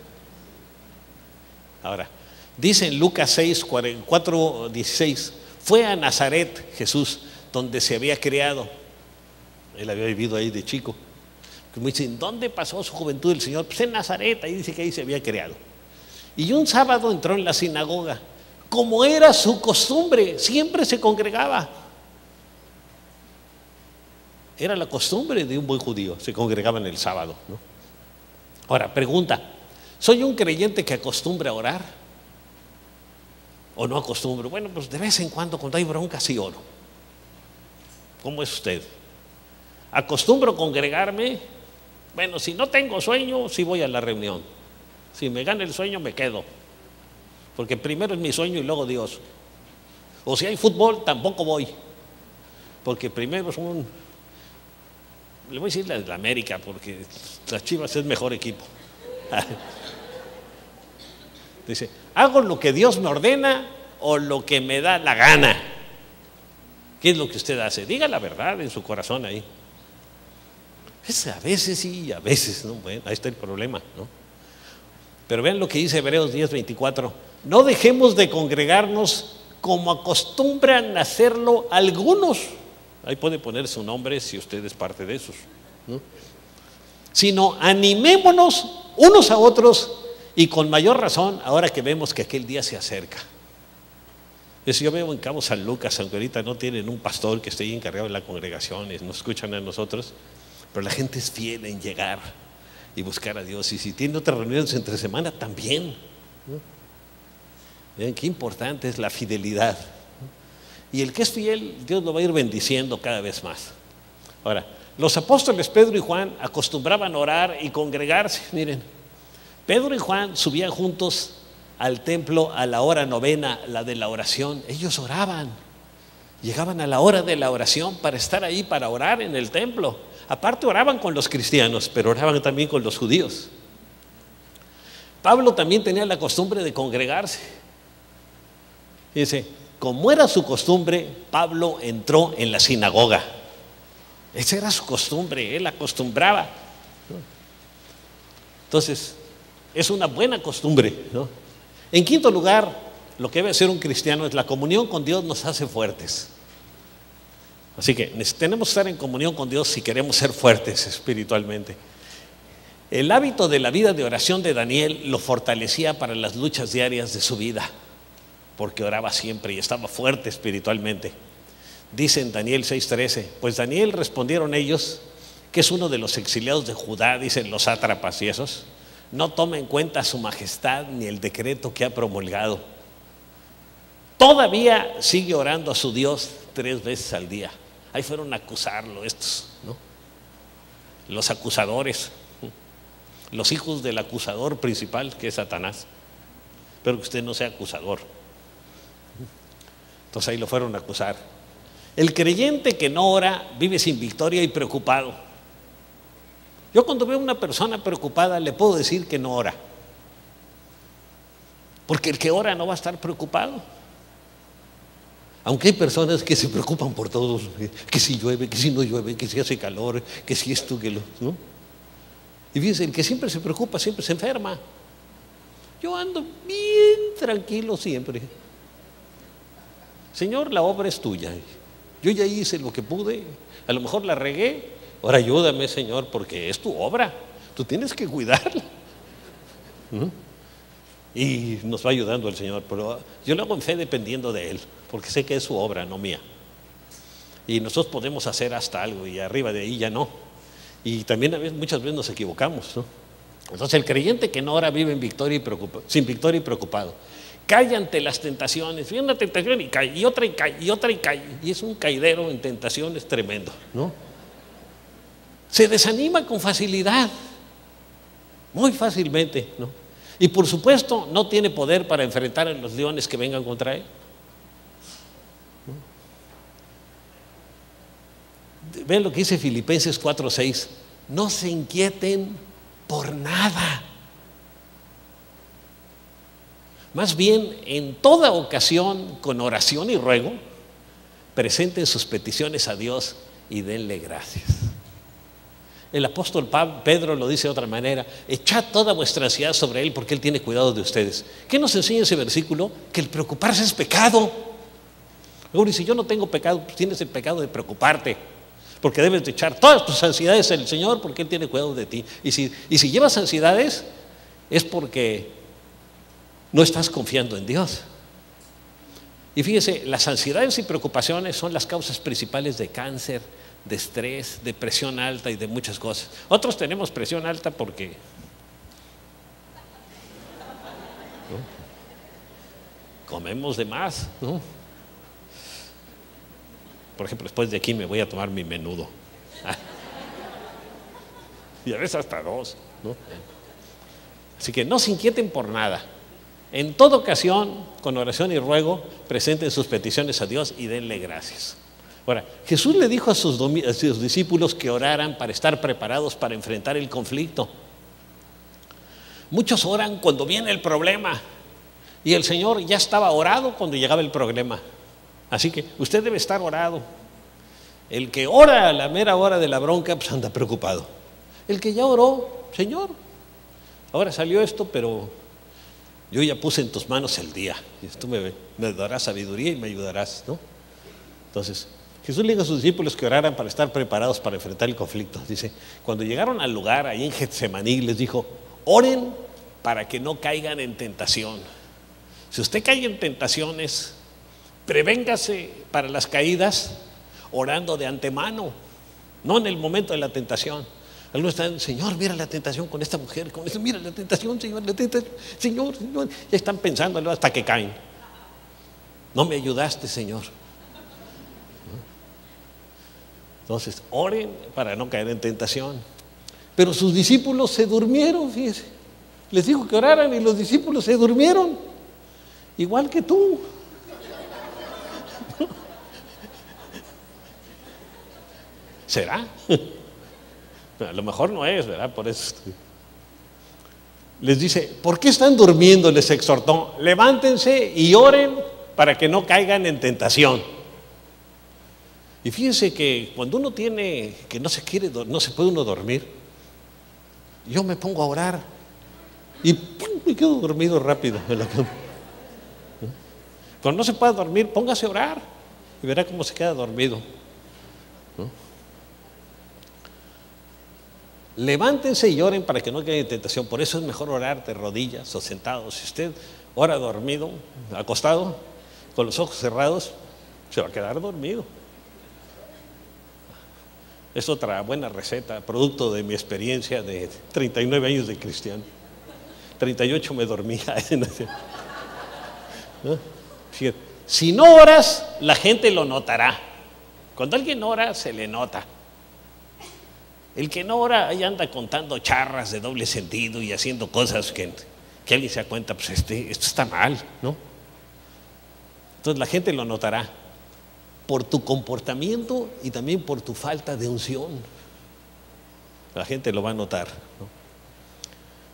Ahora, dice en Lucas 4:16, fue a Nazaret Jesús, donde se había criado. Él había vivido ahí de chico. Como dicen, ¿dónde pasó su juventud el Señor? Pues en Nazaret, ahí dice que ahí se había criado. Y un sábado entró en la sinagoga, como era su costumbre, siempre se congregaba. Era la costumbre de un buen judío, se congregaban el sábado, ¿no? Ahora, pregunta, ¿soy un creyente que acostumbra a orar? ¿O no acostumbro? Bueno, pues de vez en cuando hay bronca sí oro. ¿Cómo es usted? ¿Acostumbro congregarme? Bueno, si no tengo sueño, sí voy a la reunión. Si me gana el sueño, me quedo. Porque primero es mi sueño y luego Dios. O si hay fútbol, tampoco voy. Porque primero es le voy a decir la América, porque las Chivas es mejor equipo. Dice, ¿hago lo que Dios me ordena o lo que me da la gana? ¿Qué es lo que usted hace? Diga la verdad en su corazón ahí. Es a veces sí, a veces no. Bueno, ahí está el problema, ¿no? Pero vean lo que dice Hebreos 10:24. No dejemos de congregarnos como acostumbran hacerlo algunos. Ahí puede poner su nombre si usted es parte de esos, ¿no? Sino animémonos unos a otros, y con mayor razón ahora que vemos que aquel día se acerca. Eso yo veo en Cabo San Lucas, aunque ahorita no tienen un pastor que esté ahí encargado de la congregación, nos escuchan a nosotros, pero la gente es fiel en llegar y buscar a Dios. Y si tiene otras reuniones entre semana, también, ¿no? Vean qué importante es la fidelidad. Y el que es fiel, Dios lo va a ir bendiciendo cada vez más. Ahora, los apóstoles Pedro y Juan acostumbraban a orar y congregarse. Miren, Pedro y Juan subían juntos al templo a la hora novena, la de la oración. Ellos oraban, llegaban a la hora de la oración para estar ahí, para orar en el templo. Aparte oraban con los cristianos, pero oraban también con los judíos. Pablo también tenía la costumbre de congregarse. Dice, como era su costumbre, Pablo entró en la sinagoga. Esa era su costumbre, él acostumbraba. Entonces, es una buena costumbre, ¿no? En quinto lugar, lo que debe hacer un cristiano es la comunión con Dios nos hace fuertes. Así que tenemos que estar en comunión con Dios si queremos ser fuertes espiritualmente. El hábito de la vida de oración de Daniel lo fortalecía para las luchas diarias de su vida, porque oraba siempre y estaba fuerte espiritualmente. Dice en Daniel 6:13, pues Daniel respondieron ellos, que es uno de los exiliados de Judá, dicen los sátrapas y esos, no toma en cuenta su majestad ni el decreto que ha promulgado. Todavía sigue orando a su Dios 3 veces al día. Ahí fueron a acusarlo estos, ¿no? Los acusadores, los hijos del acusador principal, que es Satanás. Pero que usted no sea acusador. Entonces ahí lo fueron a acusar. El creyente que no ora vive sin victoria y preocupado. Yo cuando veo a una persona preocupada le puedo decir que no ora, porque el que ora no va a estar preocupado. Aunque hay personas que se preocupan por todos, que si llueve, que si no llueve, que si hace calor, que si esto, que lo, ¿no? Y fíjense, el que siempre se preocupa siempre se enferma. Yo ando bien tranquilo siempre. Señor, la obra es tuya. Yo ya hice lo que pude, a lo mejor la regué. Ahora ayúdame, Señor, porque es tu obra. Tú tienes que cuidarla. ¿No? Y nos va ayudando el Señor, pero yo lo hago en fe dependiendo de Él, porque sé que es su obra, no mía. Y nosotros podemos hacer hasta algo y arriba de ahí ya no. Y también muchas veces nos equivocamos, ¿no? Entonces el creyente que no ora vive en victoria y sin victoria y preocupado. Cae ante las tentaciones. Viene una tentación y cae, y otra y cae, y otra y cae. Y es un caidero en tentaciones tremendo, ¿no? Se desanima con facilidad, muy fácilmente, ¿no? Y por supuesto no tiene poder para enfrentar a los leones que vengan contra él, ¿no? Ven lo que dice Filipenses 4:6, no se inquieten por nada, más bien en toda ocasión con oración y ruego presenten sus peticiones a Dios y denle gracias. El apóstol Pedro lo dice de otra manera, echad toda vuestra ansiedad sobre Él porque Él tiene cuidado de ustedes. ¿Qué nos enseña ese versículo? Que el preocuparse es pecado. Luego dice, yo no tengo pecado, pues tienes el pecado de preocuparte, porque debes de echar todas tus ansiedades en el Señor porque Él tiene cuidado de ti. Y si llevas ansiedades es porque no estás confiando en Dios. Y fíjese, las ansiedades y preocupaciones son las causas principales de cáncer, de estrés, de presión alta y de muchas cosas. Otros tenemos presión alta porque, ¿no?, comemos de más, ¿no? Por ejemplo, después de aquí me voy a tomar mi menudo. Y a veces hasta 2, ¿no? Así que no se inquieten por nada. En toda ocasión, con oración y ruego, presenten sus peticiones a Dios y denle gracias. Ahora, Jesús le dijo a sus discípulos que oraran para estar preparados para enfrentar el conflicto. Muchos oran cuando viene el problema y el Señor ya estaba orado cuando llegaba el problema. Así que usted debe estar orado. El que ora a la mera hora de la bronca, pues anda preocupado. El que ya oró, Señor, ahora salió esto, pero yo ya puse en tus manos el día. Y tú me darás sabiduría y me ayudarás, ¿no? Entonces, Jesús le dijo a sus discípulos que oraran para estar preparados para enfrentar el conflicto. Dice, cuando llegaron al lugar, ahí en Getsemaní, les dijo, oren para que no caigan en tentación. Si usted cae en tentaciones, prevéngase para las caídas orando de antemano, no en el momento de la tentación. Algunos están, Señor, mira la tentación con esta mujer, con esto, mira la tentación, Señor, la tentación, Señor, Señor. Ya están pensándolo hasta que caen. No me ayudaste, Señor. Entonces, oren para no caer en tentación. Pero sus discípulos se durmieron, fíjese. Les dijo que oraran y los discípulos se durmieron. Igual que tú. ¿Será? A lo mejor no es, ¿verdad? Por eso. les dice, ¿por qué están durmiendo? Les exhortó, levántense y oren para que no caigan en tentación. Y fíjense que cuando uno tiene, que no se puede uno dormir, yo me pongo a orar y ¡pum!, me quedo dormido rápido en la cama. Cuando no se puede dormir, póngase a orar y verá cómo se queda dormido, ¿no? Levántense y oren para que no caigan en tentación. Por eso es mejor orar de rodillas o sentado. Si usted ora dormido, acostado, con los ojos cerrados, se va a quedar dormido. Es otra buena receta, producto de mi experiencia de 39 años de cristiano. 38 me dormía. ¿No? Si no oras, la gente lo notará. Cuando alguien ora, se le nota. El que no ora, ahí anda contando charras de doble sentido y haciendo cosas que alguien se da cuenta, pues esto está mal, ¿no? Entonces la gente lo notará por tu comportamiento y también por tu falta de unción. La gente lo va a notar, ¿no?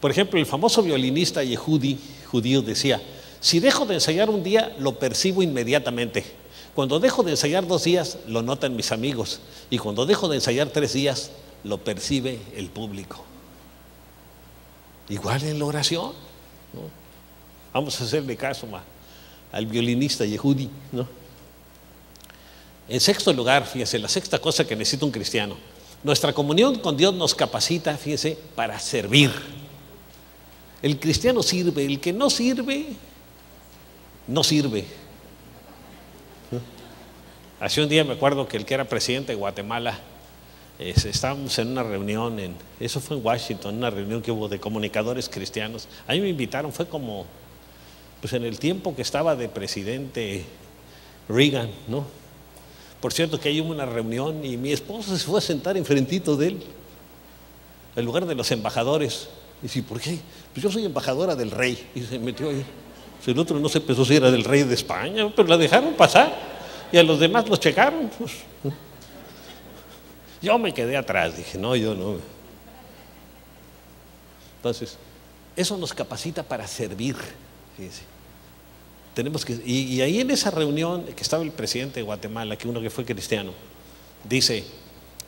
Por ejemplo, el famoso violinista Yehudi, judío, decía: si dejo de ensayar un día, lo percibo inmediatamente. Cuando dejo de ensayar 2 días, lo notan mis amigos. Y cuando dejo de ensayar 3 días, lo percibe el público. Igual en la oración, ¿no? Vamos a hacerle caso al violinista Yehudi, ¿no? En sexto lugar, fíjense, la sexta cosa que necesita un cristiano: nuestra comunión con Dios nos capacita, fíjense, para servir. El cristiano sirve, el que no sirve, no sirve. Hace un día me acuerdo que el que era presidente de Guatemala, estábamos en una reunión, eso fue en Washington, una reunión que hubo de comunicadores cristianos. A mí me invitaron, fue como, pues en el tiempo que estaba de presidente Reagan, ¿no? Por cierto que ahí hubo una reunión y mi esposa se fue a sentar enfrentito de él, en lugar de los embajadores. Y dice, ¿por qué? Pues yo soy embajadora del rey. Y se metió ahí. El otro no se pensó si era del rey de España, pero la dejaron pasar. Y a los demás los checaron, pues. Yo me quedé atrás, dije, no, yo no. Entonces, eso nos capacita para servir, fíjense. Tenemos que, y ahí en esa reunión que estaba el presidente de Guatemala, que uno que fue cristiano, dice,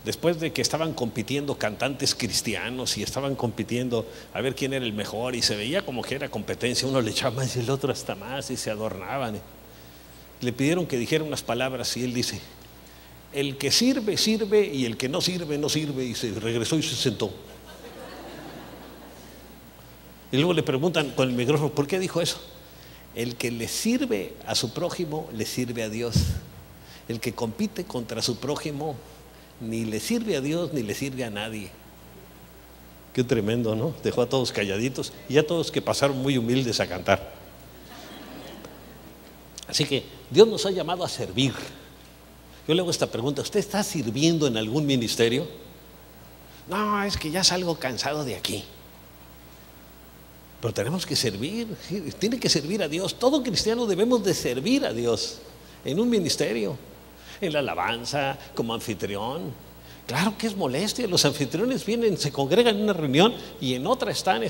después de que estaban compitiendo cantantes cristianos y estaban compitiendo a ver quién era el mejor y se veía como que era competencia, uno le echaba más y el otro hasta más y se adornaban. Le pidieron que dijera unas palabras y él dice, el que sirve, sirve, y el que no sirve, no sirve, y se regresó y se sentó. Y luego le preguntan con el micrófono, ¿por qué dijo eso? El que le sirve a su prójimo, le sirve a Dios. El que compite contra su prójimo, ni le sirve a Dios, ni le sirve a nadie. Qué tremendo, ¿no? Dejó a todos calladitos y a todos que pasaron muy humildes a cantar. Así que Dios nos ha llamado a servir. Yo le hago esta pregunta, ¿usted está sirviendo en algún ministerio? No, es que ya salgo cansado de aquí. Pero tenemos que servir, tiene que servir a Dios. Todo cristiano debemos de servir a Dios en un ministerio, en la alabanza, como anfitrión. Claro que es molestia, los anfitriones vienen, se congregan en una reunión y en otra están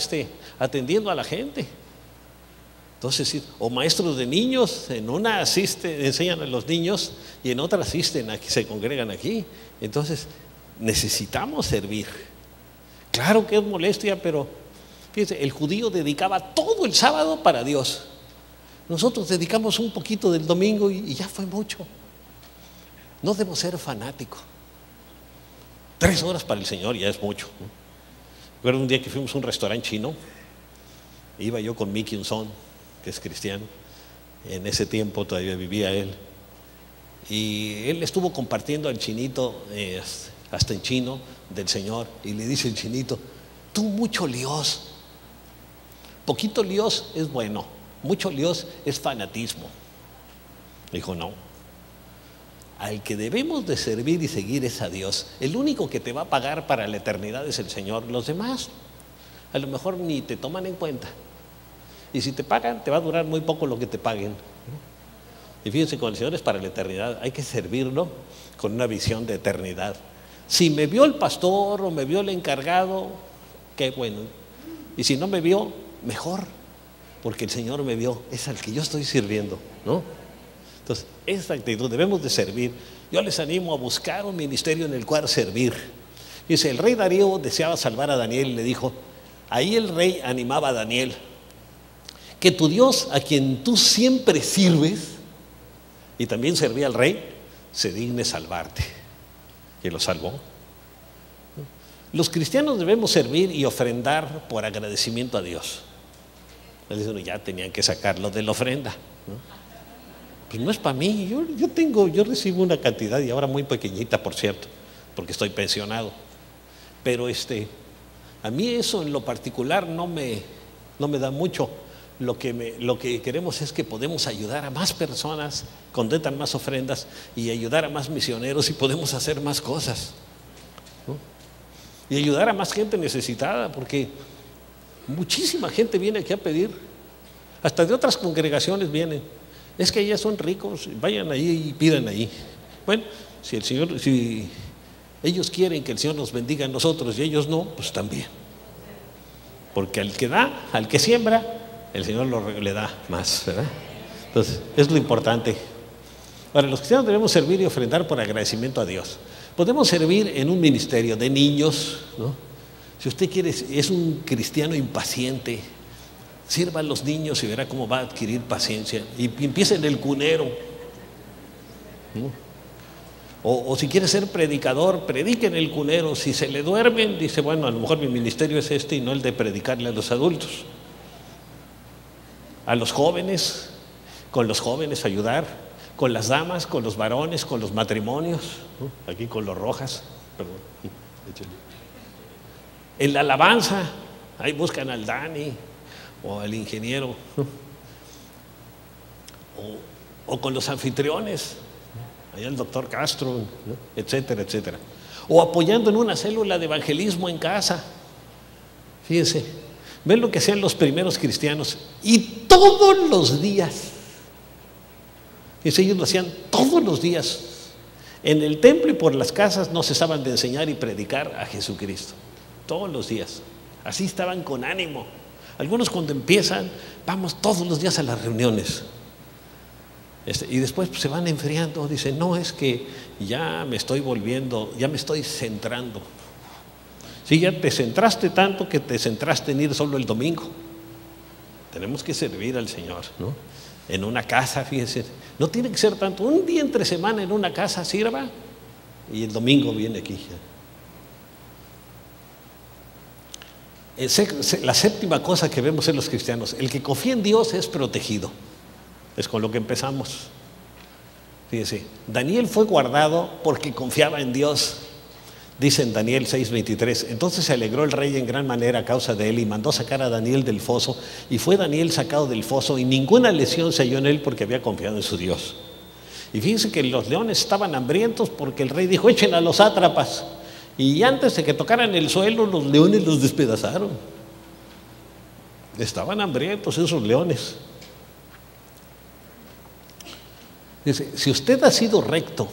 atendiendo a la gente. Entonces, o maestros de niños, en una enseñan a los niños y en otra asisten, aquí se congregan aquí. Entonces, necesitamos servir. Claro que es molestia, pero fíjense, el judío dedicaba todo el sábado para Dios. Nosotros dedicamos un poquito del domingo y ya fue mucho. No debo ser fanático. 3 horas para el Señor ya es mucho, ¿no? Recuerdo un día que fuimos a un restaurante chino, iba yo con Mickey Unzón, que es cristiano, en ese tiempo todavía vivía él, y él estuvo compartiendo al chinito, hasta en chino, del Señor, y le dice el chinito, tú mucho líos, poquito líos es bueno, mucho líos es fanatismo. Dijo, no, al que debemos de servir y seguir es a Dios. El único que te va a pagar para la eternidad es el Señor. Los demás a lo mejor ni te toman en cuenta, y si te pagan te va a durar muy poco lo que te paguen. Y fíjense, con el Señor es para la eternidad, hay que servirlo con una visión de eternidad. Si me vio el pastor o me vio el encargado, qué bueno, Y si no me vio, mejor, porque el Señor me vio, es al que yo estoy sirviendo, ¿no? Entonces, esta actitud, debemos de servir. Yo les animo a buscar un ministerio en el cual servir. Dice, el rey Darío deseaba salvar a Daniel y le dijo, ahí el rey animaba a Daniel, que tu Dios, a quien tú siempre sirves, y también servía al rey, se digne salvarte. Y lo salvó. Los cristianos debemos servir y ofrendar por agradecimiento a Dios. Ya tenían que sacarlo de la ofrenda, ¿no? Pues no es para mí, yo recibo una cantidad, y ahora muy pequeñita, por cierto, porque estoy pensionado. Pero a mí eso en lo particular no me da mucho. Lo que queremos es que podemos ayudar a más personas, contentan más ofrendas, y ayudar a más misioneros, y podemos hacer más cosas, ¿no? Y ayudar a más gente necesitada, porque muchísima gente viene aquí a pedir, hasta de otras congregaciones vienen. Es que ellas son ricos, vayan ahí y pidan ahí. Bueno, si ellos quieren que el Señor nos bendiga a nosotros y ellos no, pues también. Porque al que da, al que siembra, el Señor le da más, ¿verdad? Entonces, es lo importante. Ahora, los cristianos debemos servir y ofrendar por agradecimiento a Dios. Podemos servir en un ministerio de niños, ¿no? Si usted quiere, es un cristiano impaciente, sirva a los niños y verá cómo va a adquirir paciencia. Y empiece en el cunero, ¿no? O si quiere ser predicador, predique en el cunero. Si se le duermen, dice, bueno, a lo mejor mi ministerio es y no el de predicarle a los adultos. A los jóvenes, con los jóvenes ayudar, con las damas, con los varones, con los matrimonios, ¿no? Aquí con los rojas, perdón. En la alabanza, ahí buscan al Dani o al ingeniero, ¿no? O con los anfitriones, allá el doctor Castro, ¿no? Etcétera, etcétera. O apoyando en una célula de evangelismo en casa. Fíjense, ven lo que hacían los primeros cristianos, y todos los días, ellos lo hacían todos los días, en el templo y por las casas no cesaban de enseñar y predicar a Jesucristo, todos los días. Así estaban con ánimo. Algunos cuando empiezan, vamos todos los días a las reuniones, y después pues, se van enfriando, dicen, no, es que ya me estoy centrando. Si ya te centraste tanto que te centraste en ir solo el domingo. Tenemos que servir al Señor, ¿no? En una casa, fíjense, no tiene que ser tanto, un día entre semana en una casa sirva, y el domingo viene aquí. La séptima cosa que vemos en los cristianos, el que confía en Dios es protegido. Es con lo que empezamos. Fíjense, Daniel fue guardado porque confiaba en Dios. Dice en Daniel 6:23, entonces se alegró el rey en gran manera a causa de él y mandó sacar a Daniel del foso, y fue Daniel sacado del foso y ninguna lesión se halló en él porque había confiado en su Dios. Y fíjense que los leones estaban hambrientos porque el rey dijo, echen a los sátrapas, y antes de que tocaran el suelo los leones los despedazaron. Estaban hambrientos esos leones. Dice, si usted ha sido recto,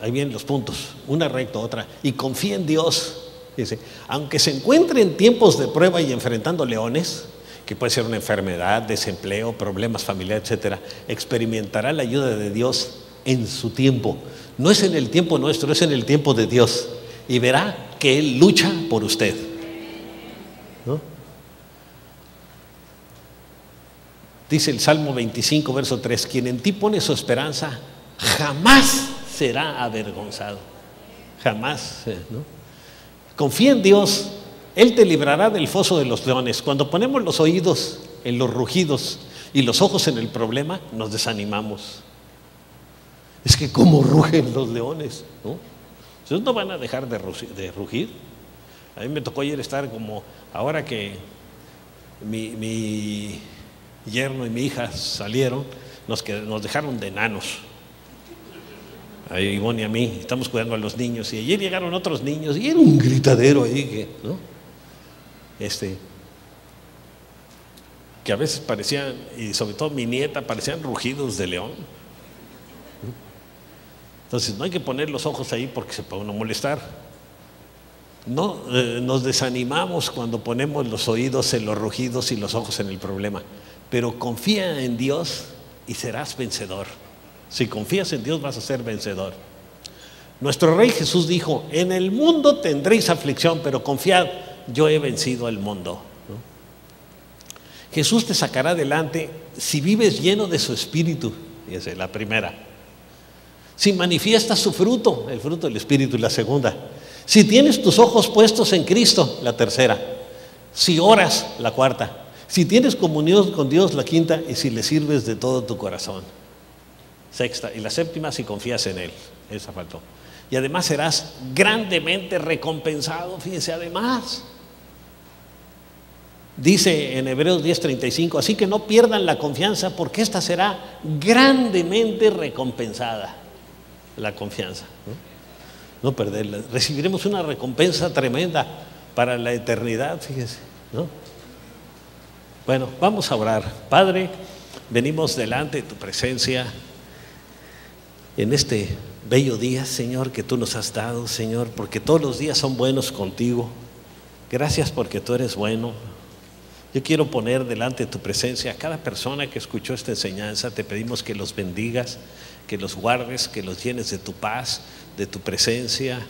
ahí vienen los puntos, una recta, otra, y confía en Dios, dice, aunque se encuentre en tiempos de prueba y enfrentando leones, que puede ser una enfermedad, desempleo, problemas familiares, etcétera, experimentará la ayuda de Dios en su tiempo. No es en el tiempo nuestro, es en el tiempo de Dios, y verá que Él lucha por usted, ¿no? Dice el Salmo 25, verso 3, quien en ti pone su esperanza jamás será avergonzado. Jamás, ¿no? Confía en Dios, Él te librará del foso de los leones. Cuando ponemos los oídos en los rugidos y los ojos en el problema, nos desanimamos. Es que cómo rugen los leones, ¿no? Ustedes no van a dejar de rugir. A mí me tocó ayer estar como, ahora que mi yerno y mi hija salieron, nos dejaron de enanos. A Ivonne y a mí, estamos cuidando a los niños, y ayer llegaron otros niños y era un gritadero ahí, ¿no? Que a veces parecían, y sobre todo mi nieta, parecían rugidos de león. Entonces no hay que poner los ojos ahí porque se puede uno molestar. No nos desanimamos cuando ponemos los oídos en los rugidos y los ojos en el problema, pero confía en Dios y serás vencedor. Si confías en Dios vas a ser vencedor. Nuestro Rey Jesús dijo: en el mundo tendréis aflicción, pero confiad, yo he vencido al mundo, ¿no? Jesús te sacará adelante si vives lleno de su Espíritu. Esa es la primera. Si manifiestas su fruto, el fruto del Espíritu, la segunda. Si tienes tus ojos puestos en Cristo, la tercera. Si oras, la cuarta. Si tienes comunión con Dios, la quinta. Y si le sirves de todo tu corazón, sexta. Y la séptima, si confías en Él. Esa faltó. Y además serás grandemente recompensado. Fíjense, además dice en Hebreos 10:35: así que no pierdan la confianza, porque esta será grandemente recompensada. La confianza, no perderla. Recibiremos una recompensa tremenda para la eternidad, fíjense, ¿no? Bueno, vamos a orar. Padre, venimos delante de tu presencia en este bello día, Señor, que tú nos has dado, Señor, porque todos los días son buenos contigo. Gracias porque tú eres bueno. Yo quiero poner delante de tu presencia a cada persona que escuchó esta enseñanza. Te pedimos que los bendigas, que los guardes, que los llenes de tu paz, de tu presencia,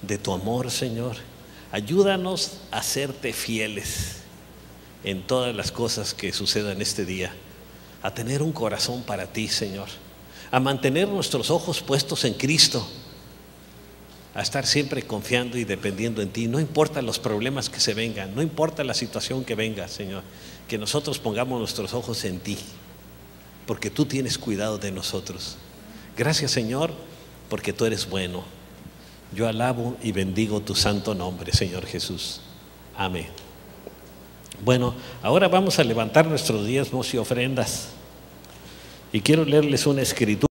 de tu amor, Señor. Ayúdanos a serte fieles en todas las cosas que sucedan este día, a tener un corazón para ti, Señor, a mantener nuestros ojos puestos en Cristo, a estar siempre confiando y dependiendo en ti. No importa los problemas que se vengan, no importa la situación que venga, Señor, que nosotros pongamos nuestros ojos en ti, porque tú tienes cuidado de nosotros. Gracias, Señor, porque tú eres bueno. Yo alabo y bendigo tu santo nombre, Señor Jesús. Amén. Bueno, ahora vamos a levantar nuestros diezmos y ofrendas. Y quiero leerles una escritura.